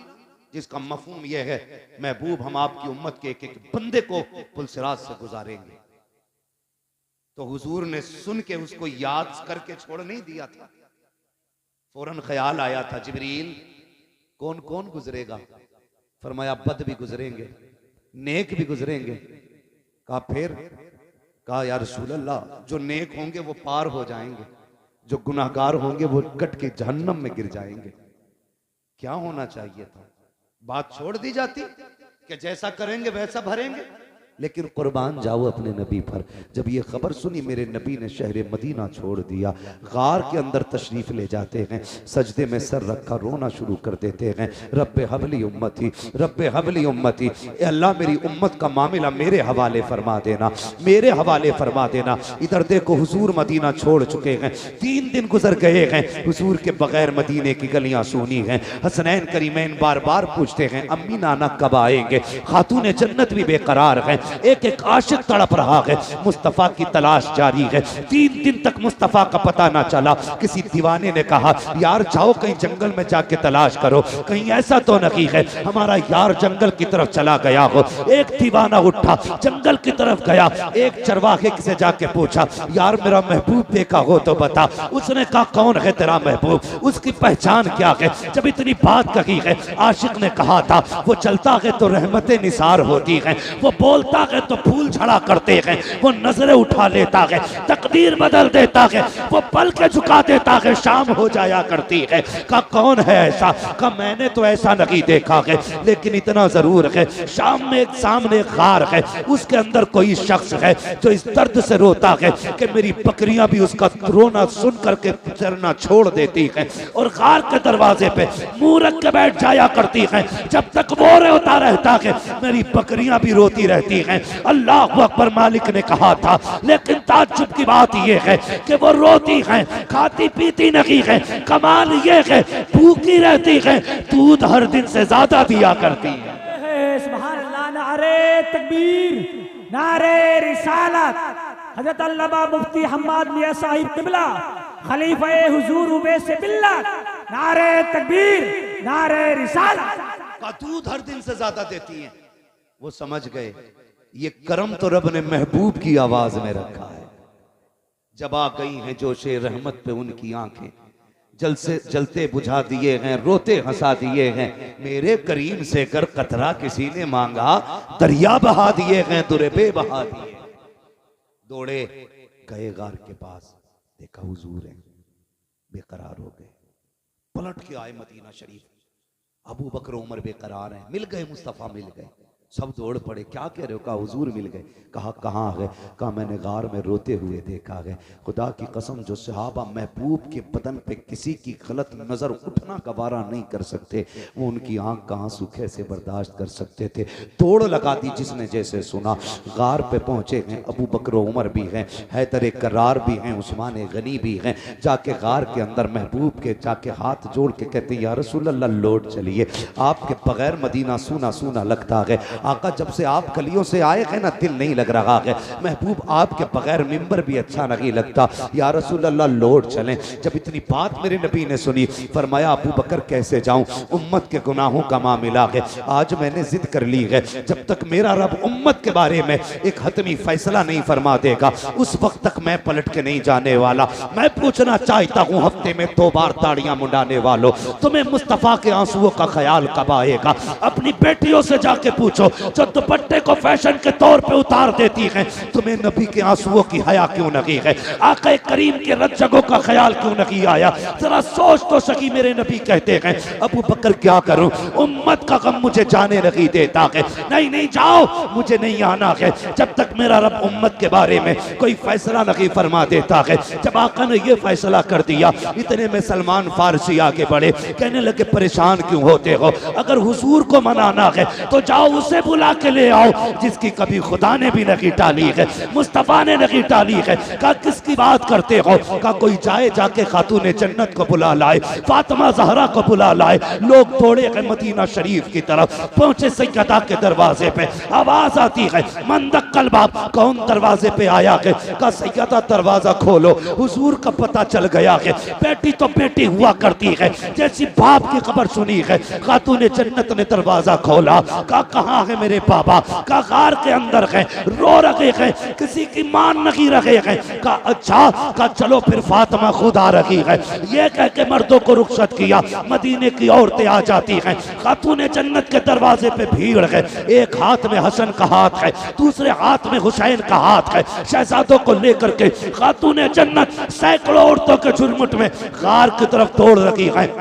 जिसका मफहूम यह है, महबूब हम आपकी उम्मत के एक एक बंदे को पुलसिरात से गुजारेंगे, तो हुजूर ने सुन के उसको याद करके छोड़ नहीं दिया था। फौरन ख्याल आया था, जिब्रील कौन कौन गुजरेगा? फरमाया बद भी गुजरेंगे, नेक भी गुजरेंगे। कहा फिर? कहा या रसूल अल्लाह, जो नेक होंगे वो पार हो जाएंगे, जो गुनाहगार होंगे वो कट के जहन्नम में गिर जाएंगे। क्या होना चाहिए था? बात छोड़ दी जाती कि जैसा करेंगे वैसा भरेंगे, लेकिन कुर्बान जाओ अपने नबी पर। जब ये खबर सुनी, मेरे नबी ने शहर मदीना छोड़ दिया, गार के अंदर तशरीफ ले जाते हैं, सजदे में सर रखा रोना शुरू कर देते हैं। रब्बे हबली उम्मती, रब्बे हबली उम्मती, अल्लाह मेरी उम्मत का मामला मेरे हवाले फरमा देना, मेरे हवाले फरमा देना। इधर देखो हुजूर मदीना छोड़ चुके हैं, 3 दिन गुजर गए हैं, हुजूर के बगैर मदीने की गलियां सूनी हैं। हसनैन करीमैन बार बार पूछते हैं, अम्मी नाना कब आएंगे? खातून जन्नत भी बेकरार है, एक एक आशिक तड़प रहा है, मुस्तफा की तलाश जारी है। 3 दिन तक मुस्तफा का पता ना चला। किसी दीवाने ने कहा, यार जाओ कहीं जंगल में जाके तलाश करो, कहीं ऐसा तो नहीं है हमारा यार जंगल की तरफ चला गया हो। एक दीवाना उठा, जंगल की तरफ गया, एक चरवाहे से जाके पूछा, यार मेरा महबूब देखा हो तो बता। उसने कहा, कौन है तेरा महबूब, उसकी पहचान क्या है? जब इतनी बात कही है, आशिक ने कहा था, वो चलता है तो रहमतें निसार होती हैं, वो बोलता है तो फूल झड़ा करते हैं, वो नजरें उठा लेता है, तकदीर बदल देता है, वो पल के झुका देता है, शाम हो जाया करती है। का कौन है ऐसा? का मैंने तो ऐसा नहीं देखा है, लेकिन इतना जरूर है, शाम में सामने गार है, उसके अंदर कोई शख्स है जो इस दर्द से रोता है कि मेरी बकरियां भी उसका रोना सुन करके चरना छोड़ देती हैं, और गार के दरवाजे पे मुंह रख के बैठ जाया करती हैं। जब तक वो रोता रहता है, मेरी बकरियां भी रोती रहती हैं। अल्लाह अकबर, मालिक ने कहा था, लेकिन ताज्जुब की बात यह है कि वो रोती हैं, खाती पीती नहीं है। कमाल ये है, भूखी रहती है, दूध हर दिन से ज्यादा दिया करती है। सुभान अल्लाह, नारे तकबीर, नारे रिसालत। हजरत अल्लामा मुफ्ती हम्माद मियां साहिब किबला, खलीफा हुजूर उवैस बिल्ला, नारे तकबीर, नारे रिसालत। का दूध हर दिन से ज्यादा देती हैं। वो समझ गए ये करम तो रब ने महबूब की आवाज में रखा है। जब आ गई हैं जोशे रहमत पे उनकी आंखें, जल से जलते बुझा दिए हैं, रोते हंसा दिए हैं। मेरे करीम से कर कतरा किसी ने मांगा, दरिया बहा दिए हैं, दुरेबे बहा दिए। दौड़े गए गार के पास, देखा हुजूर हैं, बेकरार हो गए। पलट के आए मदीना शरीफ, अबू बकर उमर बेकरार हैं, मिल गए, मुस्तफा मिल गए। सब दौड़ पड़े, क्या कह रहे हो? कहा हुजूर मिल गए। कहा कहाँ है? कहा मैंने गार में रोते हुए देखा है। खुदा की कसम, जो सहाबा महबूब के बदन पे किसी की गलत नजर उठना गवारा नहीं कर सकते, वो उनकी आंख का आंसू कैसे बर्दाश्त कर सकते थे? दौड़ लगा दी जिसने जैसे सुना। गार पे पहुंचे हैं, अबू बकर उमर भी हैं, हैदर करार भी हैं, उस्मान गनी भी हैं। जाके गार के अंदर महबूब के जाके हाथ जोड़ के कहते हैं, या रसूल अल्लाह लौट चलिए, आपके बगैर मदीना सूना सूना लगता है, आका जब से आप कलियों से आए हैं ना दिल नहीं लग रहा है। महबूब आपके बगैर मिंबर भी अच्छा नहीं लगता, या रसूल अल्लाह लौट चलें। जब इतनी बात मेरे नबी ने सुनी, फरमाया अबू बकर कैसे जाऊं, उम्मत के गुनाहों का मामला है। आज मैंने जिद कर ली है, जब तक मेरा रब उम्मत के बारे में एक हतमी फैसला नहीं फरमा देगा उस वक्त तक मैं पलट के नहीं जाने वाला। मैं पूछना चाहता हूँ हफ्ते में 2 बार ताड़ियां मुंडाने वालों, तुम्हें मुस्तफा के आंसुओं का ख्याल कब आएगा? अपनी बेटियों से जाके पूछो जो दुपट्टे को फैशन के तौर पे उतार देती हैं, तुम्हें नबी के आंसुओं की हया क्यों नहीं है? आका करीम के रज्जगों का ख्याल क्यों नहीं आया? जरा सोच तो सकी। मेरे नबी कहते हैं अबू बकर क्या करूं, उम्मत का गम मुझे जाने नहीं देता है। नहीं नहीं जाओ, मुझे नहीं आना है जब तक मेरा रब उम्मत के बारे में कोई फैसला नहीं फरमा देता है। जब आका ने ये फैसला कर दिया, इतने में सलमान फारसी आगे बढ़े, कहने लगे परेशान क्यों होते हो? अगर हुजूर को मनाना है तो जाओ उसे बुला के ले आओ जिसकी कभी खुदा ने भी नहीं टाली है, मुस्तफा ने नहीं टाली है। कहा किसकी बात करते हो? कहा कोई जाए जाके खातूने जन्नत को बुला लाए, फातिमा ज़हरा को बुला लाए। लोग दौड़े गए मदीना शरीफ की तरफ, पहुंचे सैयदा के दरवाजे पे, आवाज आती है मंदक्कल बाब, कौन दरवाजे पे आया है? कहा सैयदा दरवाजा खोलो, हुजूर का पता चल गया है। बेटी तो बेटी हुआ करती है, जैसी बाप की खबर सुनी है खातूने जन्नत ने दरवाजा खोला। कहा कहाँ है मेरे बाबा? कहा गार के अंदर है, रो रहे हैं, किसी की मान नहीं रहे हैं। कहा अच्छा, कहा चलो फिर फातिमा खुद आ रही है। ये कह के मर्दों को रुखसत किया, मदीने की औरतें आ जाती हैं। खातूने जन्नत के दरवाजे पे भीड़ है, एक हाथ में हसन का हाथ है, दूसरे हाथ में हुसैन का हाथ है। शहजादों को लेकर के खातूने जन्नत सैकड़ों औरतों के झुरमुट में गार की तरफ दौड़ रही है।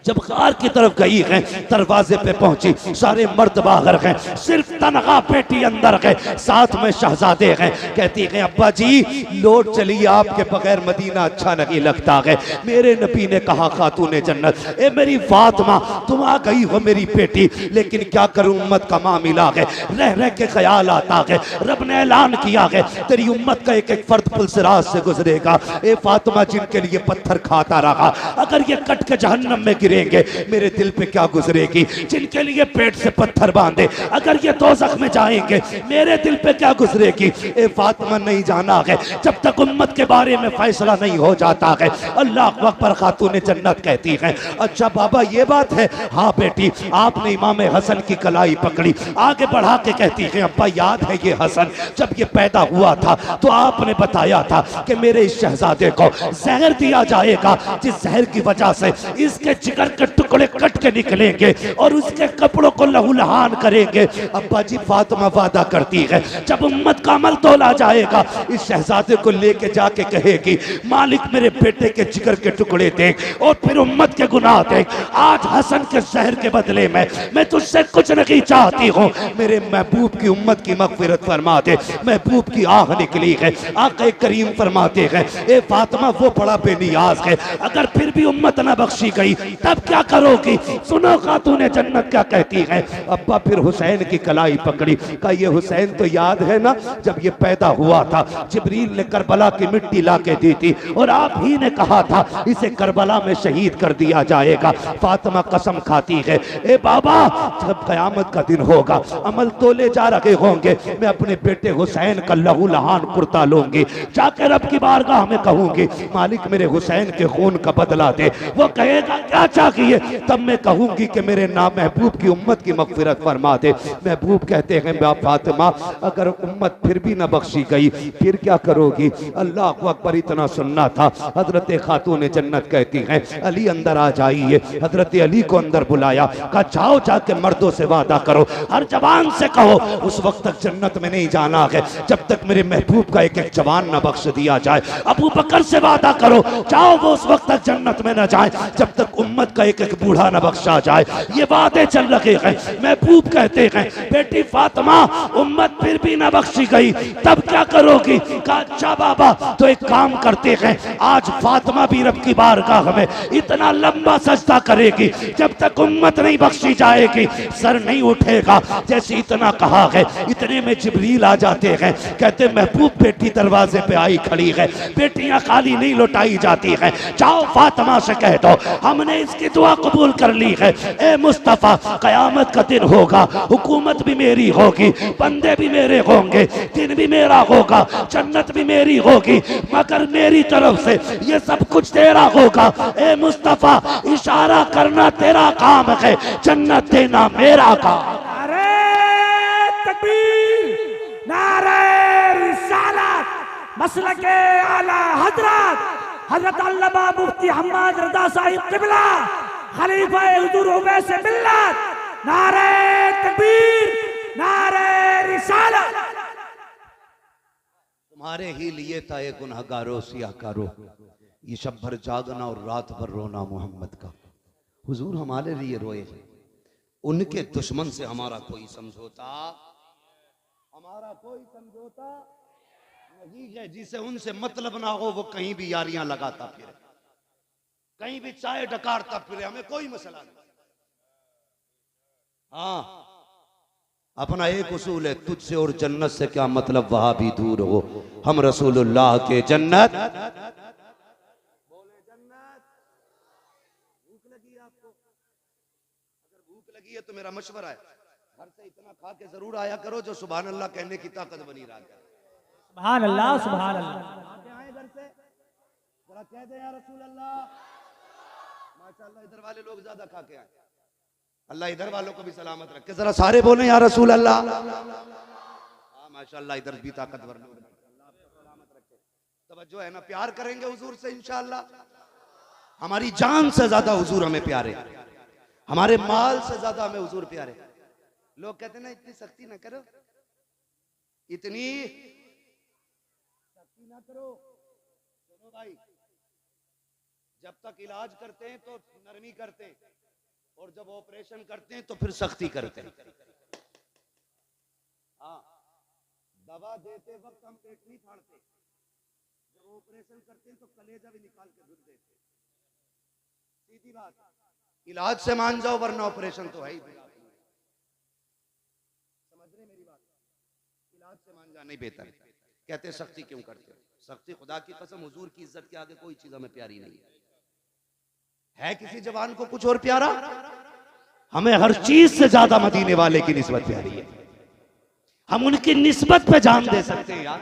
जब गार की तरफ गई है, दरवाजे पे पहुंची, सारे मर्द बाहर हैं, सिर्फ तनहा बेटी अंदर है, साथ में शहजादे हैं। कहती है अब्बा जी लौट चलिए, आपके बगैर मदीना अच्छा नहीं लगता है। मेरे नबी ने कहा खातूने जन्नत ए मेरी फातिमा तुम आ गई हो मेरी बेटी, लेकिन क्या करूं उम्मत का मामला है, रह रह के ख्याल आता है। रब ने ऐलान किया है तेरी उम्मत का एक एक फर्द पुलसिराज से गुजरेगा। ए फातिमा जिनके लिए पत्थर खाता रहा, अगर ये कट के जहन्नम में गिरे मेरे दिल पे क्या गुजरेगी? जिनके लिए पेट से पत्थर बांधे, अगर ये दोज़ख में जाएंगे मेरे दिल पे क्या गुजरेगी? ए फातिमा नहीं जाना है जब तक उम्मत के बारे में फैसला नहीं हो जाता है। अल्लाह अकबर। खातूने जन्नत कहती है अच्छा बाबा ये बात है? हाँ बेटी। आपने इमाम हसन की कलाई पकड़ी, आगे बढ़ा के कहती है अब्बा याद है ये हसन जब ये पैदा हुआ था तो आपने बताया था कि मेरे इस शहजादे को जहर दिया जाएगा, जिस जहर की वजह से इसके जिगर के टुकड़े कट के निकलेंगे और उसके कपड़ों को लहूलुहान करेंगे। अब्बा जी फातिमा वादा करती है जब उम्मत का अमल तोला जाएगा इस शहजादे को लेके जाके कहेगी मालिक मेरे बेटे के जिगर के टुकड़े देख और फिर उम्मत के गुनाह देख। आज हसन के जहर के बदले में मैं तुझसे कुछ नहीं चाहती हूँ, मेरे महबूब की उम्मत की मगफिरत फरमा दे। महबूब की आह निकली है, आक़ा करीम फरमाते हैं ए फातिमा वो बड़ा बेनियाज है, अगर फिर भी उम्मत न बख्शी गई तब क्या करोगी? सुनो खातूने जन्नत क्या कहती है। अब्बा फिर हुसैन की कलाई पकड़ी, कहा ये हुसैन तो याद है ना जब ये पैदा हुआ था जिब्रील ने करबला की मिट्टी ला के दी थी और आप ही ने कहा था इसे करबला में शहीद कर दिया जाएगा। फातिमा कसम खाती है ए बाबा जब कयामत का दिन होगा अमल तोले जा रहे होंगे, मैं अपने बेटे हुसैन का लहू लहान कुर्ता लूंगी, जाकर रब की बारगाह में कहूंगी मालिक मेरे हुसैन के खून का बदला दे। वो कहेगा क्या चाहिए? तब मैं कहूंगी कि मेरे नाम महबूब की उम्मत की मगफिरत फरमा दे। महबूब कहते हैं फातिमा अगर उम्मत फिर भी न बख्शी गई फिर क्या करोगी? अल्लाह अकबर। इतना सुनना था। हजरत खातून जन्नत कहती हैं अली अंदर आ जाइए। हजरत अली को अंदर बुलाया, कहा जाओ जाके मर्दों से वादा करो, हर जवान से कहो उस वक्त तक जन्नत में नहीं जाना है जब तक मेरे महबूब का एक एक जवान न बख्श दिया जाए। अबू बकर से वादा करो जाओ वो उस वक्त तक जन्नत में न जाए जब तक उम्मत का एक एक बूढ़ा न बख्शा जाए। ये वादे चल रहे हैं। महबूब कहते हैं बेटी फातिमा उम्मत फिर भी न बख्शी गई तब क्या करोगी? कहा अच्छा बाबा तो एक काम करते हैं आज फातिमा भी रब की बारगाह में इतना लंबा सजदा करेगी जब तक उम्मत नहीं बख्शी जाएगी सर नहीं उठेगा। जैसे इतना कहा है इतने में जिब्रील आ जाते हैं, कहते महबूब बेटी दरवाजे पे आई खड़ी है, बेटियां खाली नहीं लौटाई जाती हैं, जाओ फातिमा फातिमा से कह दो हमने इसकी दुआ कबूल कर ली है। ए मुस्तफ़ा क़यामत का दिन होगा, हुकूमत भी मेरी होगी, बंदे भी मेरे होंगे, दिन भी मेरा होगा, जन्नत भी मेरी होगी, मगर मेरी तरफ से ये सब कुछ तेरा होगा। ए मुस्तफ़ा इशारा करना तेरा काम है, जन्नत देना मेरा काम। नारे तकबीर, नारे रिसालत, मसलके आला हजरत हजरत अल्लामा मुफ्ती हम्माद रज़ा साहिब क़िबला खलीफा हुज़ूर उवैस मिल्लत। नारे तकबीर, नारे रिसालत। तुम्हारे ही लिए था ये गुनहगारो सियाकारो, ये शब भर जागना और रात भर रोना मोहम्मद का। हुजूर हमारे लिए रोए हैं, उनके दुश्मन से हमारा कोई समझौता, हमारा कोई समझौता नहीं है। जिसे उनसे मतलब ना हो वो कहीं भी यारियां लगाता फिरे, कहीं भी चाय डकारता फिरे, हमें कोई मसला नहीं। हाँ, अपना एक उसूल है, तुझसे और जन्नत से क्या मतलब, वहां भी दूर हो, हम रसूलुल्लाह के जन्नत। बोले जन्नत। भूख लगी है आपको? अगर भूख लगी है तो मेरा मशवरा है, घर से इतना खा के जरूर आया करो जो सुभान अल्लाह कहने की ताकत बनी रहा है। सुभान अल्लाह, सुभान अल्लाह। आए घर से जरा कह दे या रसूल अल्लाह। माशाअल्लाह इधर वाले लोग ज्यादा खा के आए, अल्लाह इधर वालों को भी सलामत रखे, जरा सारे बोले या रसूल अल्लाह। हाँ माशाअल्लाह इधर भी ताकतवर लोग, अल्लाह आपको सलामत रखे। तवज्जो है ना, प्यार करेंगे हुजूर से इंशाअल्लाह। हमारी जान से ज्यादा हुजूर हमें प्यारे, हमारे माल से ज्यादा हमें हुजूर प्यारे। लोग कहते ना इतनी सख्ती ना करो, इतनी सख्ती ना करो। सुनो भाई, जब तक इलाज करते हैं तो नरमी करते हैं, और जब ऑपरेशन करते हैं तो फिर सख्ती करते हैं। हाँ, दवा देते वक्त हम पेट नहीं फाड़ते, जब ऑपरेशन करते हैं तो कलेजा भी निकाल के धुल देते। सीधी बात, इलाज से मान जाओ वरना ऑपरेशन तो है ही। समझ रहे मेरी बात? इलाज से मान जाना ही बेहतर है। कहते सख्ती क्यों करते हो? सख्ती, खुदा की कसम हुजूर की इज्जत के आगे कोई चीज हमें प्यारी नहीं है। किसी जवान को कुछ और प्यारा? हमें हर चीज से ज्यादा मदीने वाले की निस्बत प्यारी है। हम उनकी निस्बत पे जान दे सकते हैं यार।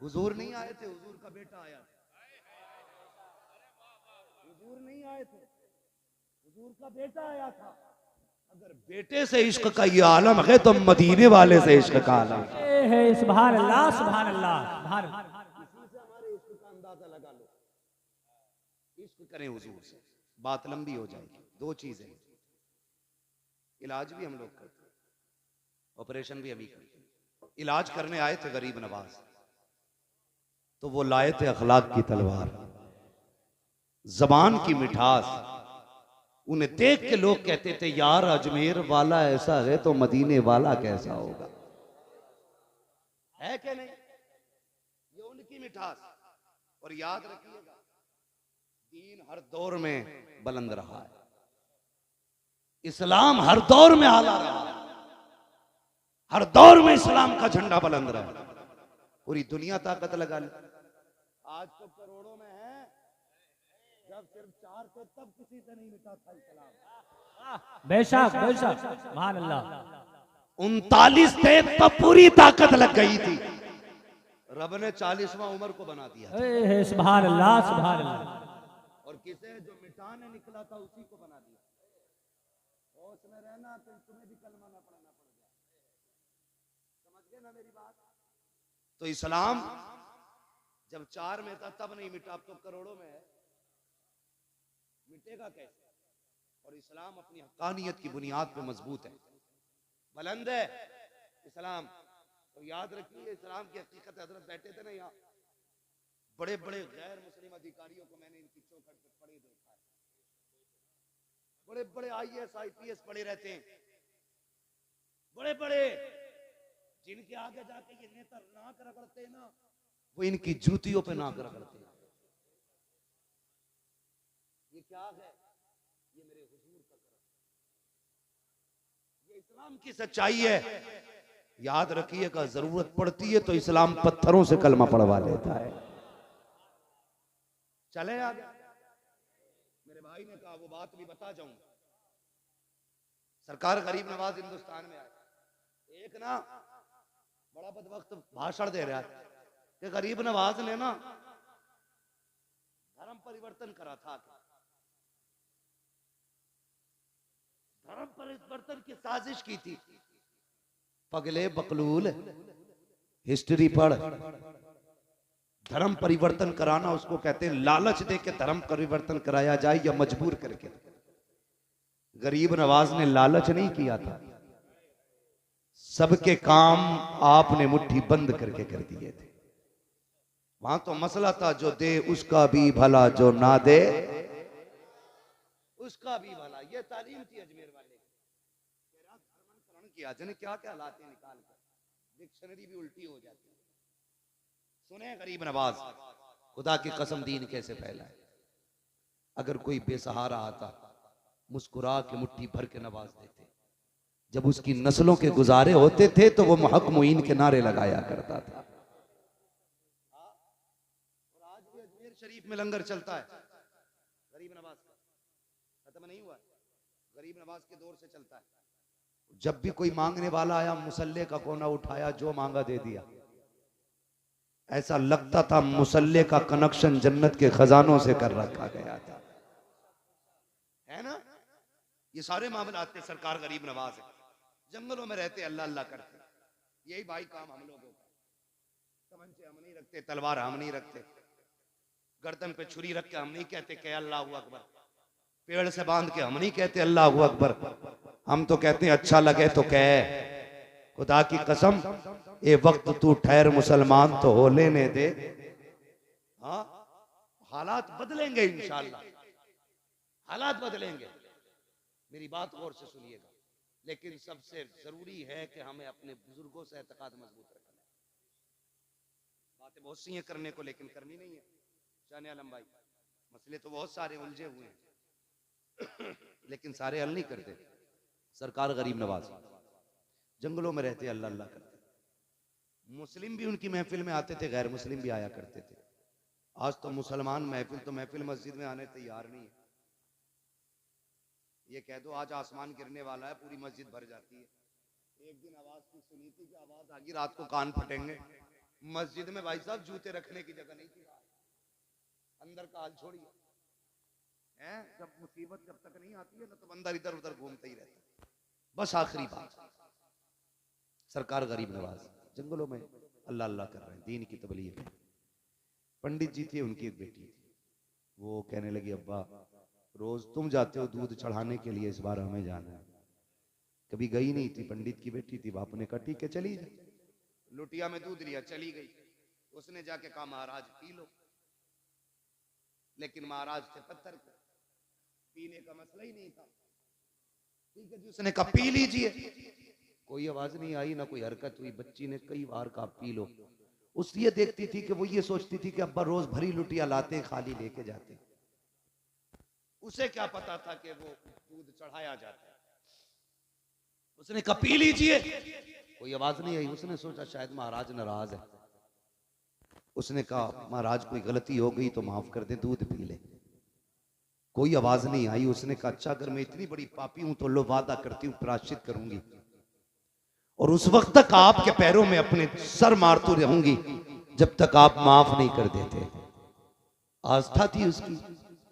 हुजूर नहीं आए थे, हुजूर का बेटा आया था। हुजूर नहीं आए थे, हुजूर का बेटा आया था। अगर बेटे से इश्क का ये आलम है तो मदीने वाले से इश्क का आलम है। सुभान अल्लाह, सुभान अल्लाह, सुभान अल्लाह। इसी से हमारे इश्क का अंदाजा लगा लो। इश्क करें हुजूर से, बात लंबी हो जाएगी। दो चीजें, इलाज भी हम लोग करते हैं, ऑपरेशन भी अभी करते हैं। इलाज करने आए थे गरीब नवाज, तो वो लाए थे अखलाक की तलवार, जबान की मिठास। उन्हें देख के लोग कहते थे यार अजमेर वाला ऐसा है तो मदीने वाला कैसा होगा। है क्या नहीं? ये उनकी मिठास। और याद रखिएगा, दीन हर दौर में बुलंद रहा है, इस्लाम हर दौर में आला रहा है, हर दौर में इस्लाम का झंडा बुलंद रहा। पूरी दुनिया ताकत लगा ले। आज तो करोड़ों में है, जब सिर्फ 4 थे तब किसी से नहीं मिटा था इस्लाम। बेशक बेशक, सुभान अल्लाह। 39 थे तब पूरी ताकत लग गई थी। रब ने 40वां उमर को बना दिया। सुभान अल्लाह, सुभान अल्लाह। और किसे जो मिटाने निकला था उसी को बना दिया। होश में रहना, तो तुम्हें भी कलमा ना पढ़ना पड़ जाए। समझ गए ना मेरी बात? तो इस्लाम जब 4 में था तब नहीं मिटा, अब तो करोड़ों में है, मिटेगा कैसे? और इस्लाम अपनी हक्कानियत की बुनियाद पे मजबूत है, बुलंद है इस्लाम। तो याद रखिए, इस्लाम की हकीकत, हजरत बैठे थे ना यहाँ, बड़े बड़े गैर मुस्लिम अधिकारियों को मैंने इनकी चौखट पे पढ़े देखा है। बड़े बड़े IAS IPS पढ़े रहते हैं, बड़े बड़े, जिनके आगे जाके ये नेता नाक रगड़ते हैं ना, वो इनकी जूतियों पे नाक रगड़ते हैं। ये क्या है? ये मेरे हुजूर का करम, ये इस्लाम की सच्चाई है। याद रखिएगा, जरूरत पड़ती है तो इस्लाम पत्थरों से कलमा पढ़वा लेता है। चले आगे, मेरे भाई ने कहा वो बात भी बता जाऊं। सरकार गरीब नवाज हिंदुस्तान में आए, एक ना बड़ा बदवक्त भाषण दे रहा है कि गरीब नवाज ने ना धर्म परिवर्तन करा था, धर्म परिवर्तन की साजिश की थी। पगले बकलूल, हिस्ट्री पढ़। धर्म परिवर्तन कराना उसको कहते हैं लालच दे के धर्म परिवर्तन कराया जाए या मजबूर करके। गरीब नवाज ने लालच नहीं किया था, सबके काम आपने मुट्ठी बंद करके कर दिए थे। वहां तो मसला था जो दे उसका भी भला, जो ना दे उसका भी भला। ये तालीम थी अजमेर वाले किया जाने क्या क्या लाते निकाल कर, डिक्शनरी भी उल्टी हो जाती है। सुने गरीब नवाज, खुदा की कसम दीन कैसे फैला है। अगर कोई बेसहारा आता मुस्कुरा के मुट्ठी भर के नवाज देते। जब उसकी नस्लों के गुजारे होते थे तो वो हक मुईन के नारे लगाया करता था। और आज भी अजमेर शरीफ में लंगर चलता है गरीब नवाज का, खत्म नहीं हुआ, गरीब नवाज के दौर से चलता है। जब भी कोई मांगने वाला आया मुसल्ले का कोना उठाया, जो मांगा दे दिया। ऐसा लगता था मुसल्ले का कनेक्शन जन्नत के खजानों से कर रखा गया था, है ना। ये सारे मामले आते सरकार गरीब नवाज है। जंगलों में रहते अल्लाह अल्लाह करते, यही भाई काम हम लोगों का। तमंचे हम नहीं रखते, तलवार हम नहीं रखते, गर्दन पे छुरी रख के हम नहीं कहते कि अल्लाह अकबर, पेड़ से बांध के हम नहीं कहते अल्लाह अकबर। हम तो कहते हैं अच्छा लगे तो कह। खुदा की कसम, ये वक्त तू ठहर मुसलमान तो हो लेने दे। हाँ, हालात बदलेंगे इंशाअल्लाह, हालात बदलेंगे। मेरी बात गौर से सुनिएगा। लेकिन सबसे जरूरी है कि हमें अपने बुजुर्गों से एतकाद मजबूत रखना है। बातें बहुत सी हैं करने को, लेकिन करनी नहीं है। शान आलम भाई, मसले तो बहुत सारे उलझे हुए हैं लेकिन सारे हल नहीं करते। सरकार गरीब नवाज जंगलों में रहते अल्लाह अल्लाह करते। मुस्लिम भी उनकी महफिल में आते थे, गैर मुस्लिम भी आया करते थे। आज तो मुसलमान महफिल मस्जिद में आने तैयार नहीं है। ये कह दो आज आसमान गिरने वाला है, पूरी मस्जिद भर जाती है। एक दिन आवाज की सुनी थी कि आवाज आ गई, रात को कान फटेंगे। मस्जिद में भाई साहब जूते रखने की जगह नहीं थी, अंदर का हाल छोड़िए। जब मुसीबत जब तक नहीं आती है ना तो बंदा इधर उधर घूमता ही रहता है। बस आखिरी बात, सरकार गरीब नवाज जंगलों में अल्लाह अल्लाह कर रहे हैं, दीन की तबलीग है। पंडित जी थे, उनकी एक बेटी थी, वो कहने लगी अब्बा रोज तुम जाते हो दूध चढ़ाने के लिए, इस बार हमें जाना है। कभी गई नहीं थी, पंडित की बेटी थी। बाप ने कहा ठीक है चली जा। लुटिया में दूध लिया, चली गई। उसने जाके कहा महाराज पी लो, लेकिन महाराज थे पत्थर के, पीने का मसला ही नहीं था। ठीक है जी, उसने कहा पी लीजिए। कोई आवाज नहीं आई, ना कोई हरकत हुई। बच्ची ने कई बार कहा पी लो। उस ये देखती थी कि वो ये सोचती थी कि अब्बा रोज भरी लुटिया लाते खाली लेके जाते। उसे क्या पता था कि वो दूध चढ़ाया जाता है। उसने कहा पी लीजिए, कोई आवाज नहीं आई। उसने सोचा शायद महाराज नाराज है। उसने कहा महाराज कोई गलती हो गई तो माफ कर दे, दूध पी ले। कोई आवाज नहीं आई। उसने कहा अच्छा अगर मैं इतनी बड़ी पापी हूं तो लो वादा करती हूं प्रायश्चित करूंगी, और उस वक्त तक आपके पैरों में अपने सर मारती रहूंगी जब तक आप माफ नहीं कर देते। आस्था थी उसकी,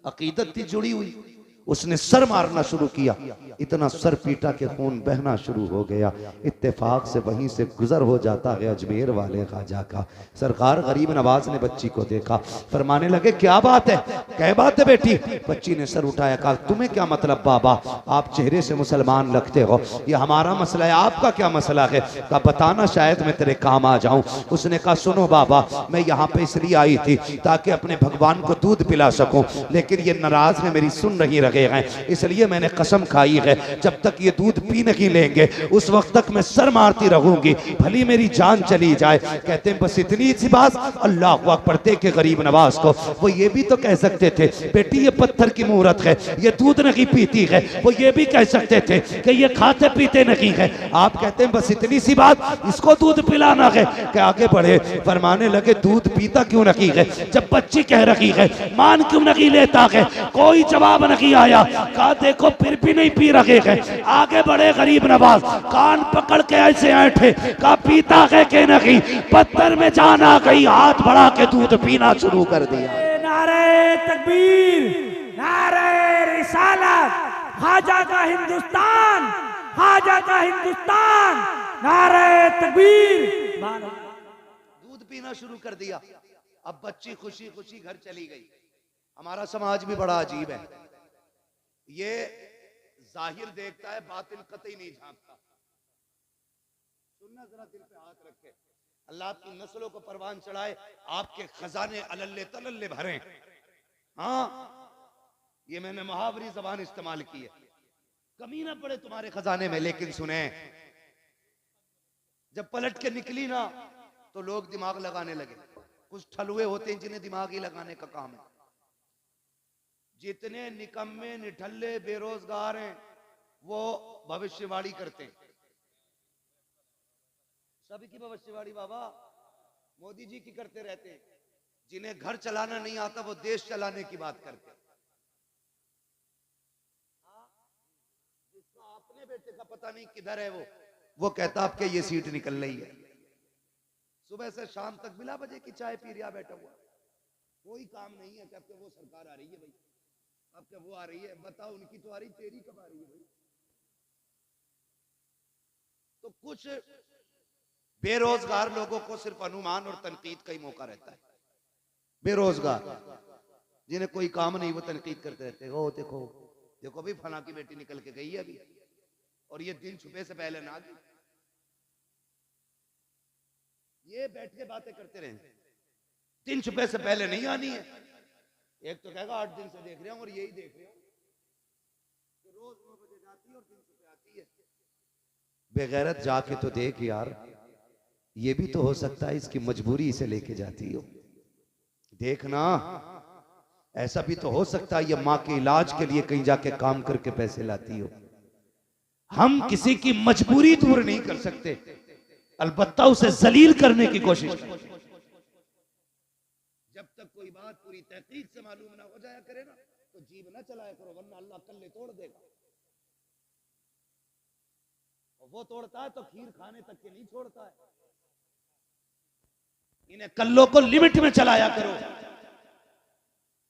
अकीदत थी जुड़ी हुई। उसने सर मारना शुरू किया, इतना सर पीटा के खून बहना शुरू हो गया। इत्तेफाक से वहीं से गुजर हो जाता है अजमेर वाले ख्वाजा का। सरकार गरीब नवाज ने बच्ची को देखा, फरमाने लगे क्या बात है, क्या बात है बेटी। बच्ची ने सर उठाया, कहा तुम्हें क्या मतलब बाबा, आप चेहरे से मुसलमान लगते हो, ये हमारा मसला है, आपका क्या मसला है। कहा बताना शायद मैं तेरे काम आ जाऊं। उसने कहा सुनो बाबा, मैं यहाँ पे इसलिए आई थी ताकि अपने भगवान को दूध पिला सकूं, लेकिन ये नाराज है, मेरी सुन नहीं लगे हैं, इसलिए मैंने कसम खाई है जब तक ये दूध पी नहीं लेंगे उस वक्त तक मैं सर मारती रहूंगी, भली मेरी जान चली जाए। कहते हैं बस इतनी सी बात, अल्लाह अकबर के गरीब नवाज को वो ये भी तो कह सकते थे बेटी ये पत्थर की मूरत है, ये दूध नहीं पीती है, वो ये भी कह सकते थे कि ये खाते पीते नहीं है। आप कहते हैं बस इतनी सी बात, इसको दूध पिलाना है। कि आगे बढ़े फरमाने लगे दूध पीता क्यों नहीं है, जब बच्ची कह रही है मान क्यों नहीं लेता है, कोई जवाब नहीं आया। कहा देखो फिर भी नहीं पी रहे हैं। आगे बढ़े गरीब नवाज कान पकड़ के ऐसे ऐठे, कहा पीता है कि नहीं, पत्थर में जान आ गई, हाथ बढ़ा के दूध पीना शुरू कर दिया। नारे तकबीर, नारे रिसालत, ख्वाजा का हिंदुस्तान, ख्वाजा का हिंदुस्तान, नारे तकबीर। दूध पीना शुरू कर दिया। अब बच्ची खुशी खुशी घर चली गई। हमारा समाज भी बड़ा अजीब है, ये जाहिर देखता है बातिन कतई नहीं झांकता। सुनना जरा दिल पे हाथ रखे, अल्लाह आपकी नस्लों को परवान चढ़ाए, आपके खजाने अलल्ले तलल्ले भरे। हाँ ये मैंने मुहावरी जबान इस्तेमाल की है, कमी ना पड़े तुम्हारे खजाने में। लेकिन सुने जब पलट के निकली ना तो लोग दिमाग लगाने लगे। कुछ ठलुए होते हैं जिन्हें दिमाग ही लगाने का काम है। जितने निकम्मे निठल्ले बेरोजगार हैं वो भविष्यवाणी करते हैं। सभी की भविष्यवाणी बाबा मोदी जी की करते रहते हैं। जिन्हें घर चलाना नहीं आता वो देश चलाने की बात करते हैं। जिसका अपने बेटे का पता नहीं किधर है वो कहता आपके ये सीट निकल रही है। सुबह से शाम तक बिला बजे की चाय पी रिया बैठा हुआ, कोई काम नहीं है। कहते वो सरकार आ रही है भाई, अब क्या वो आ रही है, बताओ उनकी तो आ रही, तेरी कब आ रही है भाई। तो कुछ बेरोजगार लोगों को सिर्फ अनुमान और तनकीद का ही मौका रहता है। बेरोजगार जिन्हें कोई काम नहीं वो तनकीद करते रहते हैं। ओ देखो देखो भाई फला की बेटी निकल के गई है अभी, और ये दिन छुपे से पहले ना गई। ये बैठ के बातें करते रहे, दिन छुपे से पहले नहीं आनी है। एक तो कहेगा 8 दिन से देख रहा हूं और यही देख रहा हूं कि रोज 9 बजे जाती है और दिन छुपे आती है। बेगैरत जाके तो देख यार, ये भी तो हो सकता है इसकी मजबूरी इसे लेके जाती हो। देखना ऐसा भी तो हो सकता है ये माँ के इलाज के लिए कहीं जाके काम करके पैसे लाती हो। हम किसी की मजबूरी दूर नहीं कर सकते, अलबत्ता उसे जलील करने की कोशिश करें। जब तक कोई बात पूरी तहकीक से मालूम ना हो जाया करे ना तो जीभ ना चलाया करो, वरना अल्लाह कल्ले तोड़ देगा। और वो तोड़ता है तो खीर खाने तक के नहीं छोड़ता है। इन्हें कल्लों को लिमिट में चलाया करो,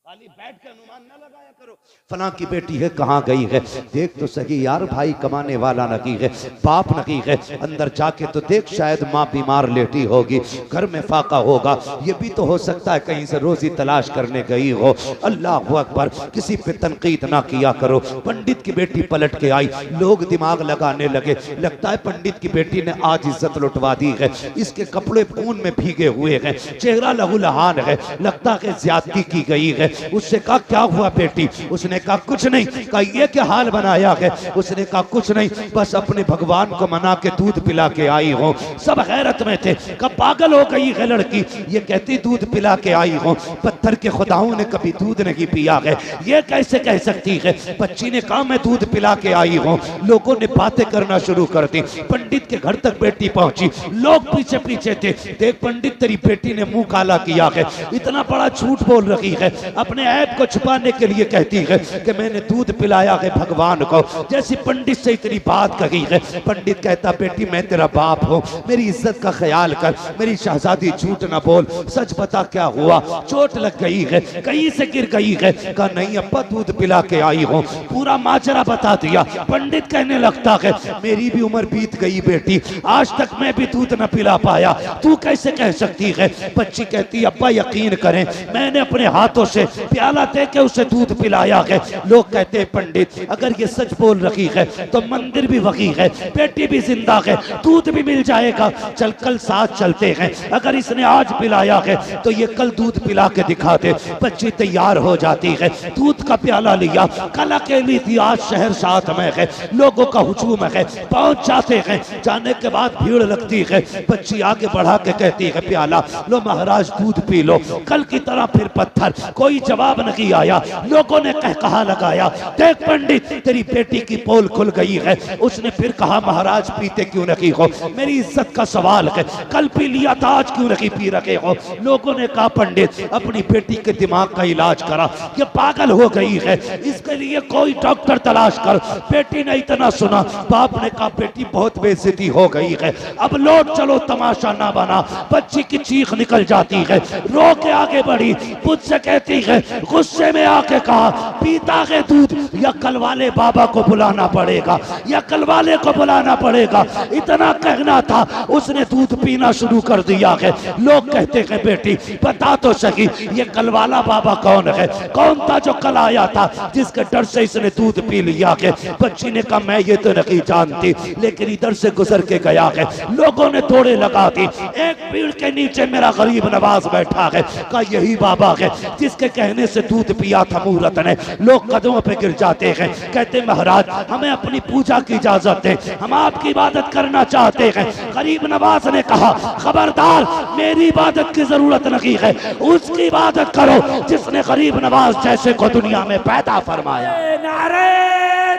खाली बैठ के अनुमान ना लगाया करो। फला की बेटी है कहाँ गई है, देख तो सही यार, भाई कमाने वाला नहीं है, बाप नहीं है, अंदर जाके तो देख शायद माँ बीमार लेटी होगी, घर में फाका होगा, ये भी तो हो सकता है कहीं से रोजी तलाश करने गई हो। अल्लाह अकबर, किसी पे तनकीद ना किया करो। पंडित की बेटी पलट के आई, लोग दिमाग लगाने लगे, लगता है पंडित की बेटी ने आज इज्जत लुटवा दी है, इसके कपड़े खून में भीगे हुए हैं, चेहरा लहूलुहान है, लगता है ज्यादती की गई है। उससे कहा क्या हुआ बेटी, उसने कहा कुछ नहीं। कहा ये क्या हाल बनाया है, उसने कहा कुछ नहीं, बस अपने भगवान को मना के दूध पिला के आई हो। सब हैरत में थे, कहा पागल हो गई है लड़की, ये कहती दूध पिला के आई हो, पत्थर के खुदाओं ने कभी दूध नहीं पिया है, ये कैसे कह सकती है। बच्ची ने कहा मैं दूध पिला के आई हूँ। लोगों ने बातें करना शुरू कर दी। पंडित के घर तक बेटी पहुंची, लोग पीछे पीछे थे, देख पंडित तेरी बेटी ने मुंह काला किया है, इतना बड़ा झूठ बोल रही है, अपने ऐब को छुपाने के लिए कहती है कि मैंने दूध पिलाया है भगवान को। जैसी पंडित से इतनी बात कही है, पंडित कहता बेटी मैं तेरा बाप हूँ, मेरी इज्जत का ख्याल कर, मेरी शहजादी झूठ ना बोल, सच बता क्या हुआ, चोट लग गई है, कहीं से गिर गई है। कहा नहीं अब्बा दूध पिला के आई हूँ, पूरा माजरा बता दिया। पंडित कहने लगता है मेरी भी उम्र बीत गई बेटी, आज तक मैं भी दूध न पिला पाया, तू कैसे कह सकती है। बच्ची कहती अब्बा यकीन करें मैंने अपने हाथों से प्याला दे के उसे दूध पिलाया है। लोग कहते हैं पंडित अगर ये सच बोल रही है तो मंदिर भी वही है, बेटी भी जिंदा है, दूध भी मिल जाएगा। चल कल साथ चलते हैं, अगर इसने आज पिलाया है तो ये कल दूध पिला के दिखा दे। बच्ची तैयार हो जाती है, दूध का प्याला लिया, कल अकेली थी, आज शहर साथ में है, लोगों का हुजूम है, पहुंच जाते हैं। जाने के बाद भीड़ लगती है, बच्ची आगे बढ़ा के कहती है प्याला लो महाराज दूध पी लो। कल की तरह फिर पत्थर, कोई जवाब नहीं आया। लोगों ने कहा लगाया देख पंडित तेरी बेटी की पोल खुल गई है। उसने फिर कहा महाराज पीते क्यों नहीं हो, मेरी इज्जत का सवाल है, कल पी लिया था आज क्यों नहीं पी रखे हो। लोगों ने कहा पंडित अपनी बेटी के दिमाग का इलाज करा, ये पागल हो गई है, इसके लिए कोई डॉक्टर तलाश कर। बेटी ने इतना सुना, बाप ने कहा बेटी बहुत बेइज्जती हो गई है, अब लौट चलो तमाशा ना बना। बच्ची की चीख निकल जाती है, रो के आगे बढ़ी, मुझसे कहती है गुस्से में आके कहा पीता है दूध या कल वाले बाबा को बुलाना पड़ेगा, या कल वाले को बुलाना पड़ेगा। इतना कहना था उसने दूध पीना शुरू कर दिया है। लोग कहते हैं बेटी बता तो सही ये कल वाला बाबा कौन है, कौन था जो कल आया था जिसके डर से इसने दूध पी लिया है। बच्ची ने कहा मैं ये तो नहीं जानती, लेकिन इधर से गुजर के गया है। लोगों ने दौड़े लगा दी, एक पेड़ के नीचे मेरा गरीब नवाज बैठा है, कहा यही बाबा है जिसके कहने से दूध पिया था मुहूर्त ने। लोग कदमों पे गिर जाते हैं, कहते महाराज हमें अपनी पूजा की इजाजत दे, हम आपकी इबादत करना चाहते हैं। गरीब नवाज ने कहा खबरदार मेरी इबादत की जरूरत नहीं है, उसकी इबादत करो जिसने गरीब नवाज जैसे को दुनिया में पैदा फरमाया। नारे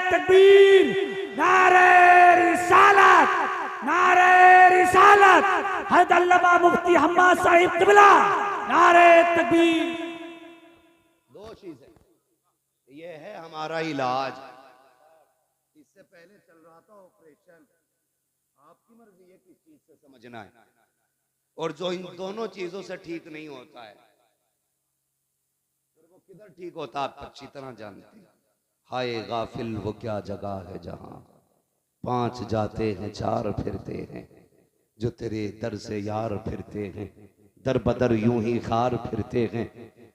तकबीर, नारे रिसालत, नारे रिसालत, हज़रत अल्लामा मुफ्ती हम्माद साहिब क़िबला, नारे तकबीर। दो चीजें, ये है हमारा इलाज। इससे पहले चल रहा था ऑपरेशन, आपकी मर्जी है किस चीज से समझना है। और जो इन दोनों चीजों से ठीक नहीं होता है फिर वो किधर ठीक होता आप अच्छी तरह जानते हैं। हाय गाफिल वो क्या जगह है जहां पांच जाते हैं चार फिरते हैं, जो तेरे दर से यार फिरते हैं, दर बदर यूं ही खार फिरते हैं।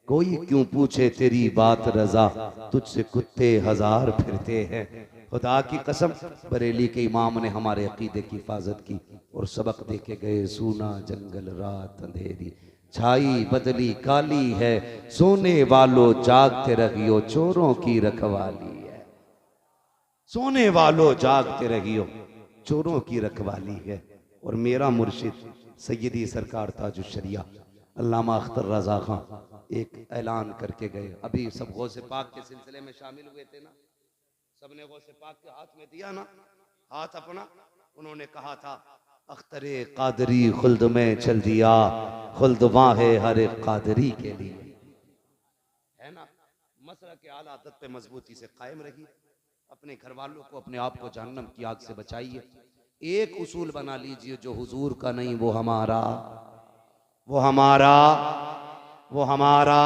कोई क्यों पूछे तेरी बात रजा, तुझसे कुत्ते हजार फिरते हैं। खुदा की कसम बरेली के इमाम ने हमारे अकीदे की हिफाजत की और सबक दे के गए। सूना जंगल रात अंधेरी छाई बदली काली है, सोने वालों जागते रहियो चोरों की रखवाली है। सोने वालों जागते रहियो चोरों की रखवाली है। और मेरा मुर्शिद सैयदी सरकार ताजुश्शरिया अल्लामा अख्तर रजा खां एक ऐलान करके गए। अभी सब गौसे पाक के सिलसिले में शामिल हुए थे ना, सबने गौसे पाक के हाथ में दिया ना हाथ अपना। उन्होंने कहा था अख्तरे कादरी खुल्द में चल दिया, खुल्द वहाँ है हर एक कादरी के लिए, है ना। मसला के आला आदत पे मजबूती से कायम रहिए, अपने घर वालों को अपने आप को जहन्नम की आग से बचाइए। एक उसूल बना लीजिए जो हुजूर का नहीं वो हमारा, वो हमारा, वो हमारा।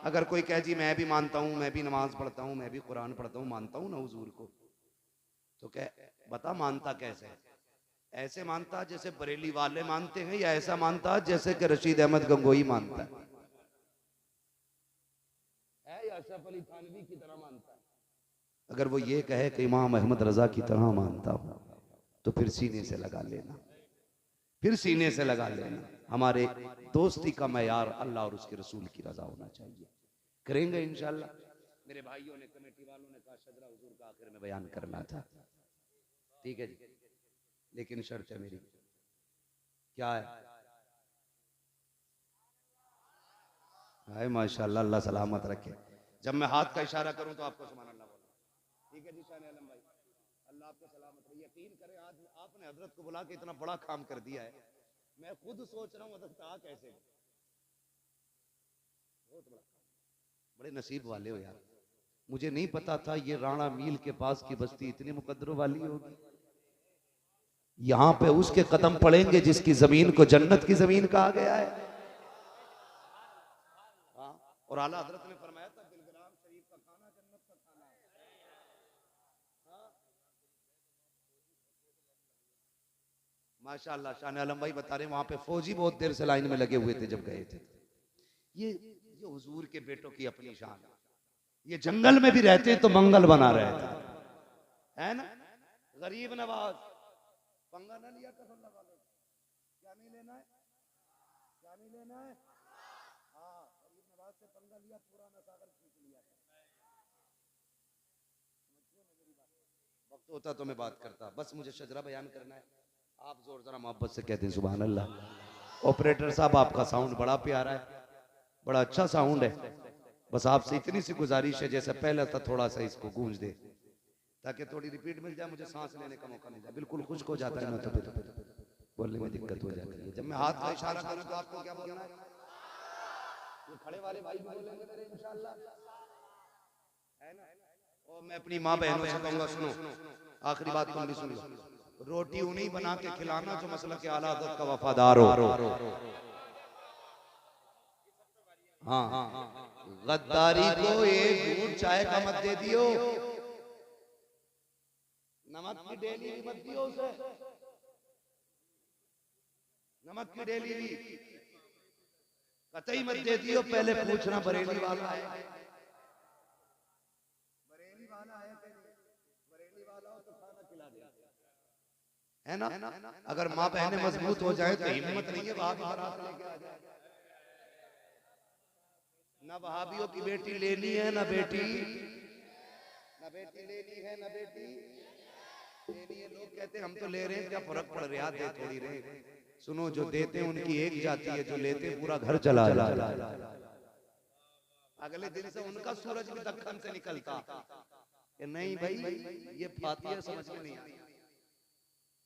अगर कोई कहे जी मैं भी मानता हूं, मैं भी नमाज पढ़ता हूं, मैं भी कुरान पढ़ता हूं, मानता हूं ना हुजूर को, तो कह बता मानता कैसे है? ऐसे मानता जैसे बरेली वाले मानते हैं, या ऐसा मानता जैसे कि रशीद अहमद गंगोई मानता है, या अशरफ अली थानवी की तरह मानता है? अगर वो ये कहे कि इमाम अहमद रजा की तरह मानता हूं तो फिर सीने से लगा लेना, फिर सीने से लगा लेना। हमारे दोस्ती का मयार अल्लाह और उसके रसूल की रजा होना चाहिए। करेंगे इंशाल्लाह। मेरे भाइयों ने, कमेटी वालों ने कहा शजरा हुजूर का आखिर में बयान करना था, ठीक है जी, लेकिन शर्त है मेरी, क्या है? हाय माशाल्लाह, अल्लाह सलामत रखे। जब मैं हाथ का इशारा करूं तो आपको सुभान अल्लाह बोलना, ठीक है जी। शान आलम भाई अल्लाह आपको सलामत रखे। यकीन करें आज आपने हजरत को बुला के इतना बड़ा काम कर दिया है, मैं खुद सोच रहा हूँ हजरत आ कैसे, बहुत बड़ा। बड़े नसीब वाले हो यार, मुझे नहीं पता था ये राणा मील के पास की बस्ती इतनी मुकद्दरों वाली होगी। यहां पे उसके कदम पड़ेंगे जिसकी जमीन को जन्नत की जमीन कहा गया है। हाँ, और आला हजरत ने फरमाया था बिलग्राम शरीफ का खाना जन्नत का खाना है। हाँ? माशाअल्लाह। शान आलम भाई बता रहे वहां पे फौजी बहुत देर से लाइन में लगे हुए थे जब गए थे। ये ये हुजूर के बेटों की अपनी शान। ये जंगल में भी रहते हैं तो मंगल बना रहे थे, है ना। गरीब नवाज पंगा ना लिया तसल्ला वालों, क्या नहीं लेना है, क्या नहीं लेना है। हाँ, गरीब नवाज से पंगा लिया, पूरा नसागर खींच लिया। वक्त होता तो मैं बात करता, बस मुझे शजरा बयान करना है। आप जोर जरा मोहब्बत से कहते हैं सुभान अल्लाह। ऑपरेटर साहब आपका साउंड बड़ा प्यारा है, बड़ा अच्छा साउंड है। बस आपसे इतनी सी गुजारिश है, जैसे पहले था थोड़ा सा इसको गूंज दे, ताकि थोड़ी रिपीट मिल जाए, मुझे सांस लेने का मौका मिल जाए। बिल्कुल खुश्क हो जाता है ना, तो फिर बोलने में दिक्कत हो जाती है। जब मैं हाथ का इशारा करूं तो आपको क्या बोलना है? ये खड़े वाले भाई भी बोलेंगे मेरे इंशाल्लाह, है ना। और मैं अपनी माँ बहनों से कहूंगा, सुनो आखिरी बात तुम भी सुन लो, रोटी उन्हीं बना के खिलाना जो मसलक के आला हज़रत का वफादार हो। हाँ, गद्दारी को एक घूंट चाय का मत दे दियो, नमक की डेली भी मत दियो उसे, नमक की डेली भी कतई मत दे दियो। पहले पूछना बरेली वाला है, बरेली वाला है, बरेली वाला हो तो खाना खिला दे, है ना। अगर माँ बहनें मजबूत हो जाए तो हिम्मत नहीं है वहां बारात लेके आ जाए। ना वहाबियों की बेटी लेनी है, ना बेटी लेनी है, ना बेटी लेनी है। लोग कहते हैं हम तो ले रहे हैं, क्या फर्क पड़ रहा है, दे थोड़ी रहे। सुनो, जो देते हैं उनकी एक जाति है, जो लेते हैं पूरा घर चला जाता। अगले दिन से उनका सूरज भी दक्कन से निकलता कि नहीं भाई ये फातिहा समझ में नहीं आ रही,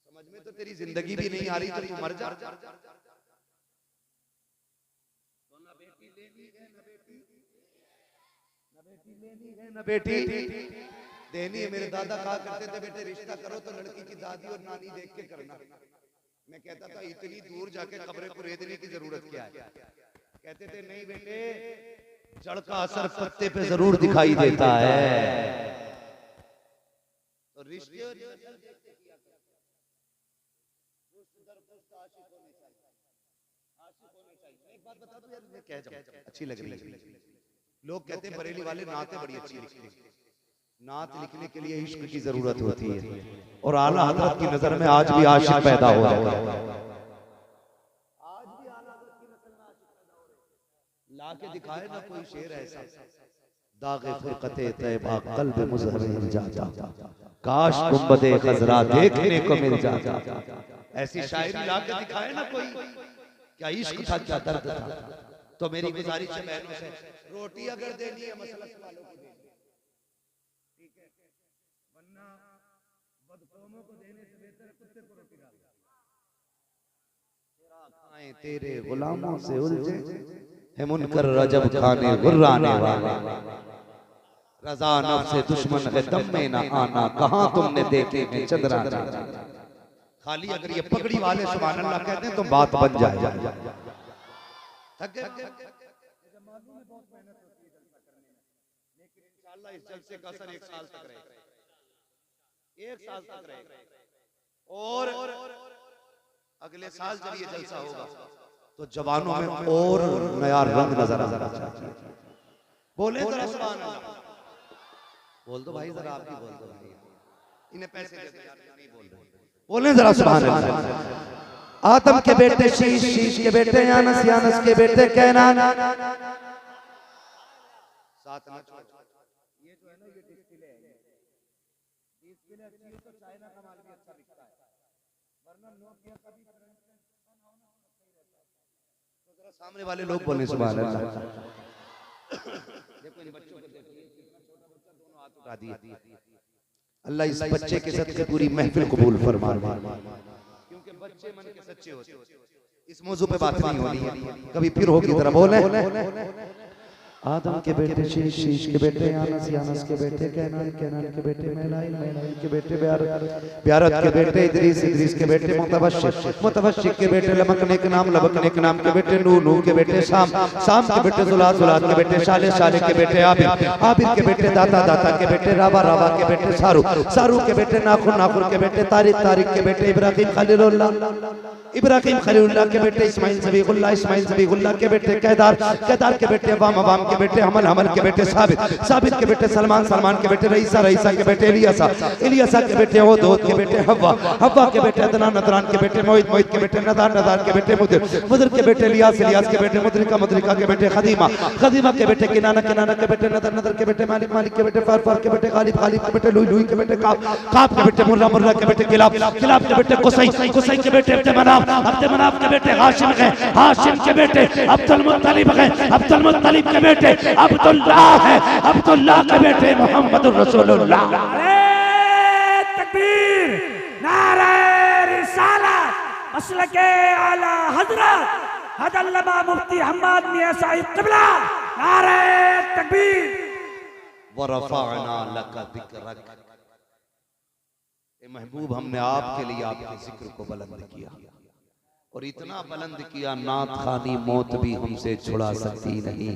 समझ में तो तेरी जिंदगी भी नहीं आ रही, तो तू मर जा। न बेटी देनी है। मेरे दादा कहा करते थे, बेटे रिश्ता करो तो लड़की की दादी और नानी देख के करना। मैं कहता था इतनी दूर जाके कब्रें को रेदने की जरूरत क्या है। कहते थे नहीं बेटे, जड़ का असर पत्ते पे जरूर दिखाई देता है। तो रिश्ते एक बात बता दो यार, मैं कह जाऊं, अच्छी लग रही है। लोग कहते हैं बरेली वाले नाते बड़ी अच्छी लिखते हैं। नात लिखने के लिए इश्क की जरूरत होती है, और आला हज़रत की नजर में आज भी आशिक पैदा हो रहा है। आज भी आला हज़रत की नस्ल में आशिक पैदा हो रहे हैं। लाके दिखाए ना कोई शेर ऐसा, दागे फुरकते तैबा कल्ब मुज़हरिन जाता, काश गुंबदे खजरा देखने को मिल जाता। ऐसी शायरी लाके दिखाए ना कोई, क्या इश्क था, क्या दर्द था। तो मेरी गुजारिश है बहनों से, रोटी अगर देनी है मसलक वालों को देनी, ठीक है, वरना बदकौमों को देने से बेहतर कुत्ते को रोटी डाल। तेरा खाएं तेरे गुलामों से उलझे है मुनकर रजब खाने गुर्राने वाले, रजा नफ्स दुश्मन है दम में ना आना, कहां तुमने देखे हैं चंद्रा। खाली अगर ये पगड़ी वाले सुभान अल्लाह कहते हैं तो बात बन जाए। थक गए, मालूम है बहुत मेहनत होती है जलसा करने में, लेकिन इंशाअल्लाह इस जलसे का असर 1 साल तक रहेगा, 1 साल तक रहेगा। और अगले साल जब ये जलसा होगा तो जवानों में और नया रंग नजर आना चाहिए। बोले जरा सुभान अल्लाह, बोल दो भाई, जरा आप भी बोल दो भाई, इन्हें पैसे दे दो यार, नहीं बोल रहे, बोले जरा सुभान अल्लाह। आदम के बेटे शीश, शीश के बेटे यानस, यानस के बेटे कैनान। साथ ना छोड़, ये जो है ना ये डिस्प्ले है, डिस्प्ले अच्छी है तो चाइना का माल भी अच्छा बिकता है, वरना नोकिया का भी करंट सही रहता है। तो जरा सामने वाले लोग बोले सुभान अल्लाह। देखो इन बच्चों को देखिए, कितना छोटा बच्चा, दोनों हाथ उठा दिए। अल्लाह इस बच्चे के सदके पूरी महफिल कबूल फरमा, क्योंकि बच्चे मन के सच्चे होते हैं। इस मौजू पे बात नहीं होनी है, कभी फिर होगी, जरा बोले आदम के बेटे शीश, शीश के बेटे यानस, यानस के बेटे कैनान, कैनान के बेटे मैलाइल, मैलाइल के बेटे ब्यारत, ब्यारत के बेटे इदरीस, इदरीस के बेटे मुतवश्शिक, मुतवश्शिक के बेटे लबकने के नाम, लबकने के नाम के बेटे नूह, नूह के बेटे शाम, शाम के बेटे जुलात, जुलात के बेटे शाले, शाले के बेटे आबिद, आबिद के बेटे दाता, दाता के बेटे रावा, रावा के बेटे सारू, सारू के बेटे नाखुन, नाखुन के बेटे तारिक, तारिक के बेटे इब्राहिम खलीलुल्लाह, इब्राहिम खलीलुल्लाह के बेटे इस्माइल ज़बीहुल्लाह, इस्माइल ज़बीहुल्लाह के बेटे कैदार, कैदार के बेटे अवाम, अवाम के बेटे हमल, हमल के बेटे साबित, साबित के बेटे सलमान, सलमान के बेटे रईसा, रईसा के बेटे इलियासा, इलियासा के बेटे ओद, ओद के बेटे हव्वा, हव्वा के बेटे अदनान, अदनान के बेटे मोहित, मोहित के बेटे नदार, नदार के बेटे मुदिर, मुदिर के बेटे इलियास, इलियास के बेटे मुद्रिका, मुद्रिका के बेटे खदीमा, खदीमा के बेटे किनाना, किनाना के बेटे नदर, नदर के बेटे मालिक, मालिक के बेटे फार, फार के बेटे गालिब, गालिब के बेटे लुई, लुई के बेटे काब, काब के बेटे मुर्रा, मुर्रा के बेटे किलाब, किलाब के बेटे कुसै, कुसै के बेटे अब्द मनाफ, अब्द मनाफ के बेटे हाशिम है, हाशिम के बेटे अब्दुल मुत्तलिब है, अब्दुल मुत्तलिब के बेटे अब्दुल्लाह है, अब्दुल्लाह के बेटे मोहम्मदुर रसूलुल्लाह। नारे तकबीर, नारे रिसालत, मसलके आला हजरत हज़रत मुफ्ती हम्माद मियां साहिब क़िबला, नारे तकबीर। वरफ़अना लका ज़िक्रक, ए महबूब हमने आपके लिए आपके जिक्र को बुलंद किया और इतना बुलंद किया नात खानी मौत भी हमसे छुड़ा सकती नहीं,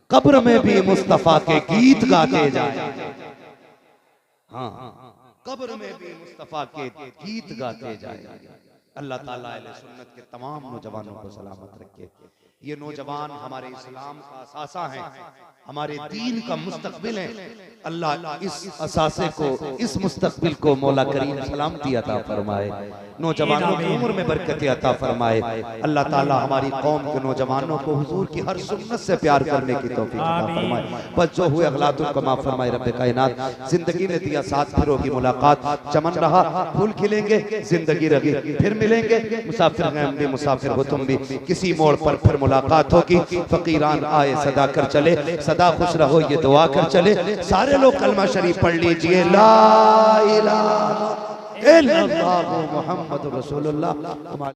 कब्र में भी मुस्तफा के गीत गाते जाए। हाँ, कब्र में भी मुस्तफा के गीत गाते जाए। अल्लाह ताला अहले सुन्नत के तमाम नौजवानों को सलामत रखे। ये नौजवान हमारे इस्लाम का असासा है, हमारे दीन का मुस्तकबिल है। अल्लाह इस असासे को, इस मुस्तकबिल को मौला करीम सलामती अता फरमाए, नौजवानों की उम्र में बरकत अता फरमाए। अल्लाह ताला हमारी कौम के नौजवानों को हुजूर की हर सुन्नत से प्यार करने की तौफीक अता फरमाए। बस जो हुए अगलातुल को माफ फरमाए रब्बे कायनात। जिंदगी ने दिया साथ, फिर होगी मुलाकात, चमन रहा फूल खिलेंगे, जिंदगी रही फिर मिलेंगे। मुसाफिर हैं हम भी, मुसाफिर हो तुम भी, किसी मोड़ पर फिर मुलाकात होगी। फकीरान आए सदा कर चले, सदा खुश रहो ये दुआ कर चले। सारे लोग कलमा शरीफ पढ़ लीजिए, ला इलाहा इल्लल्लाह मुहम्मदुर रसूलुल्लाह।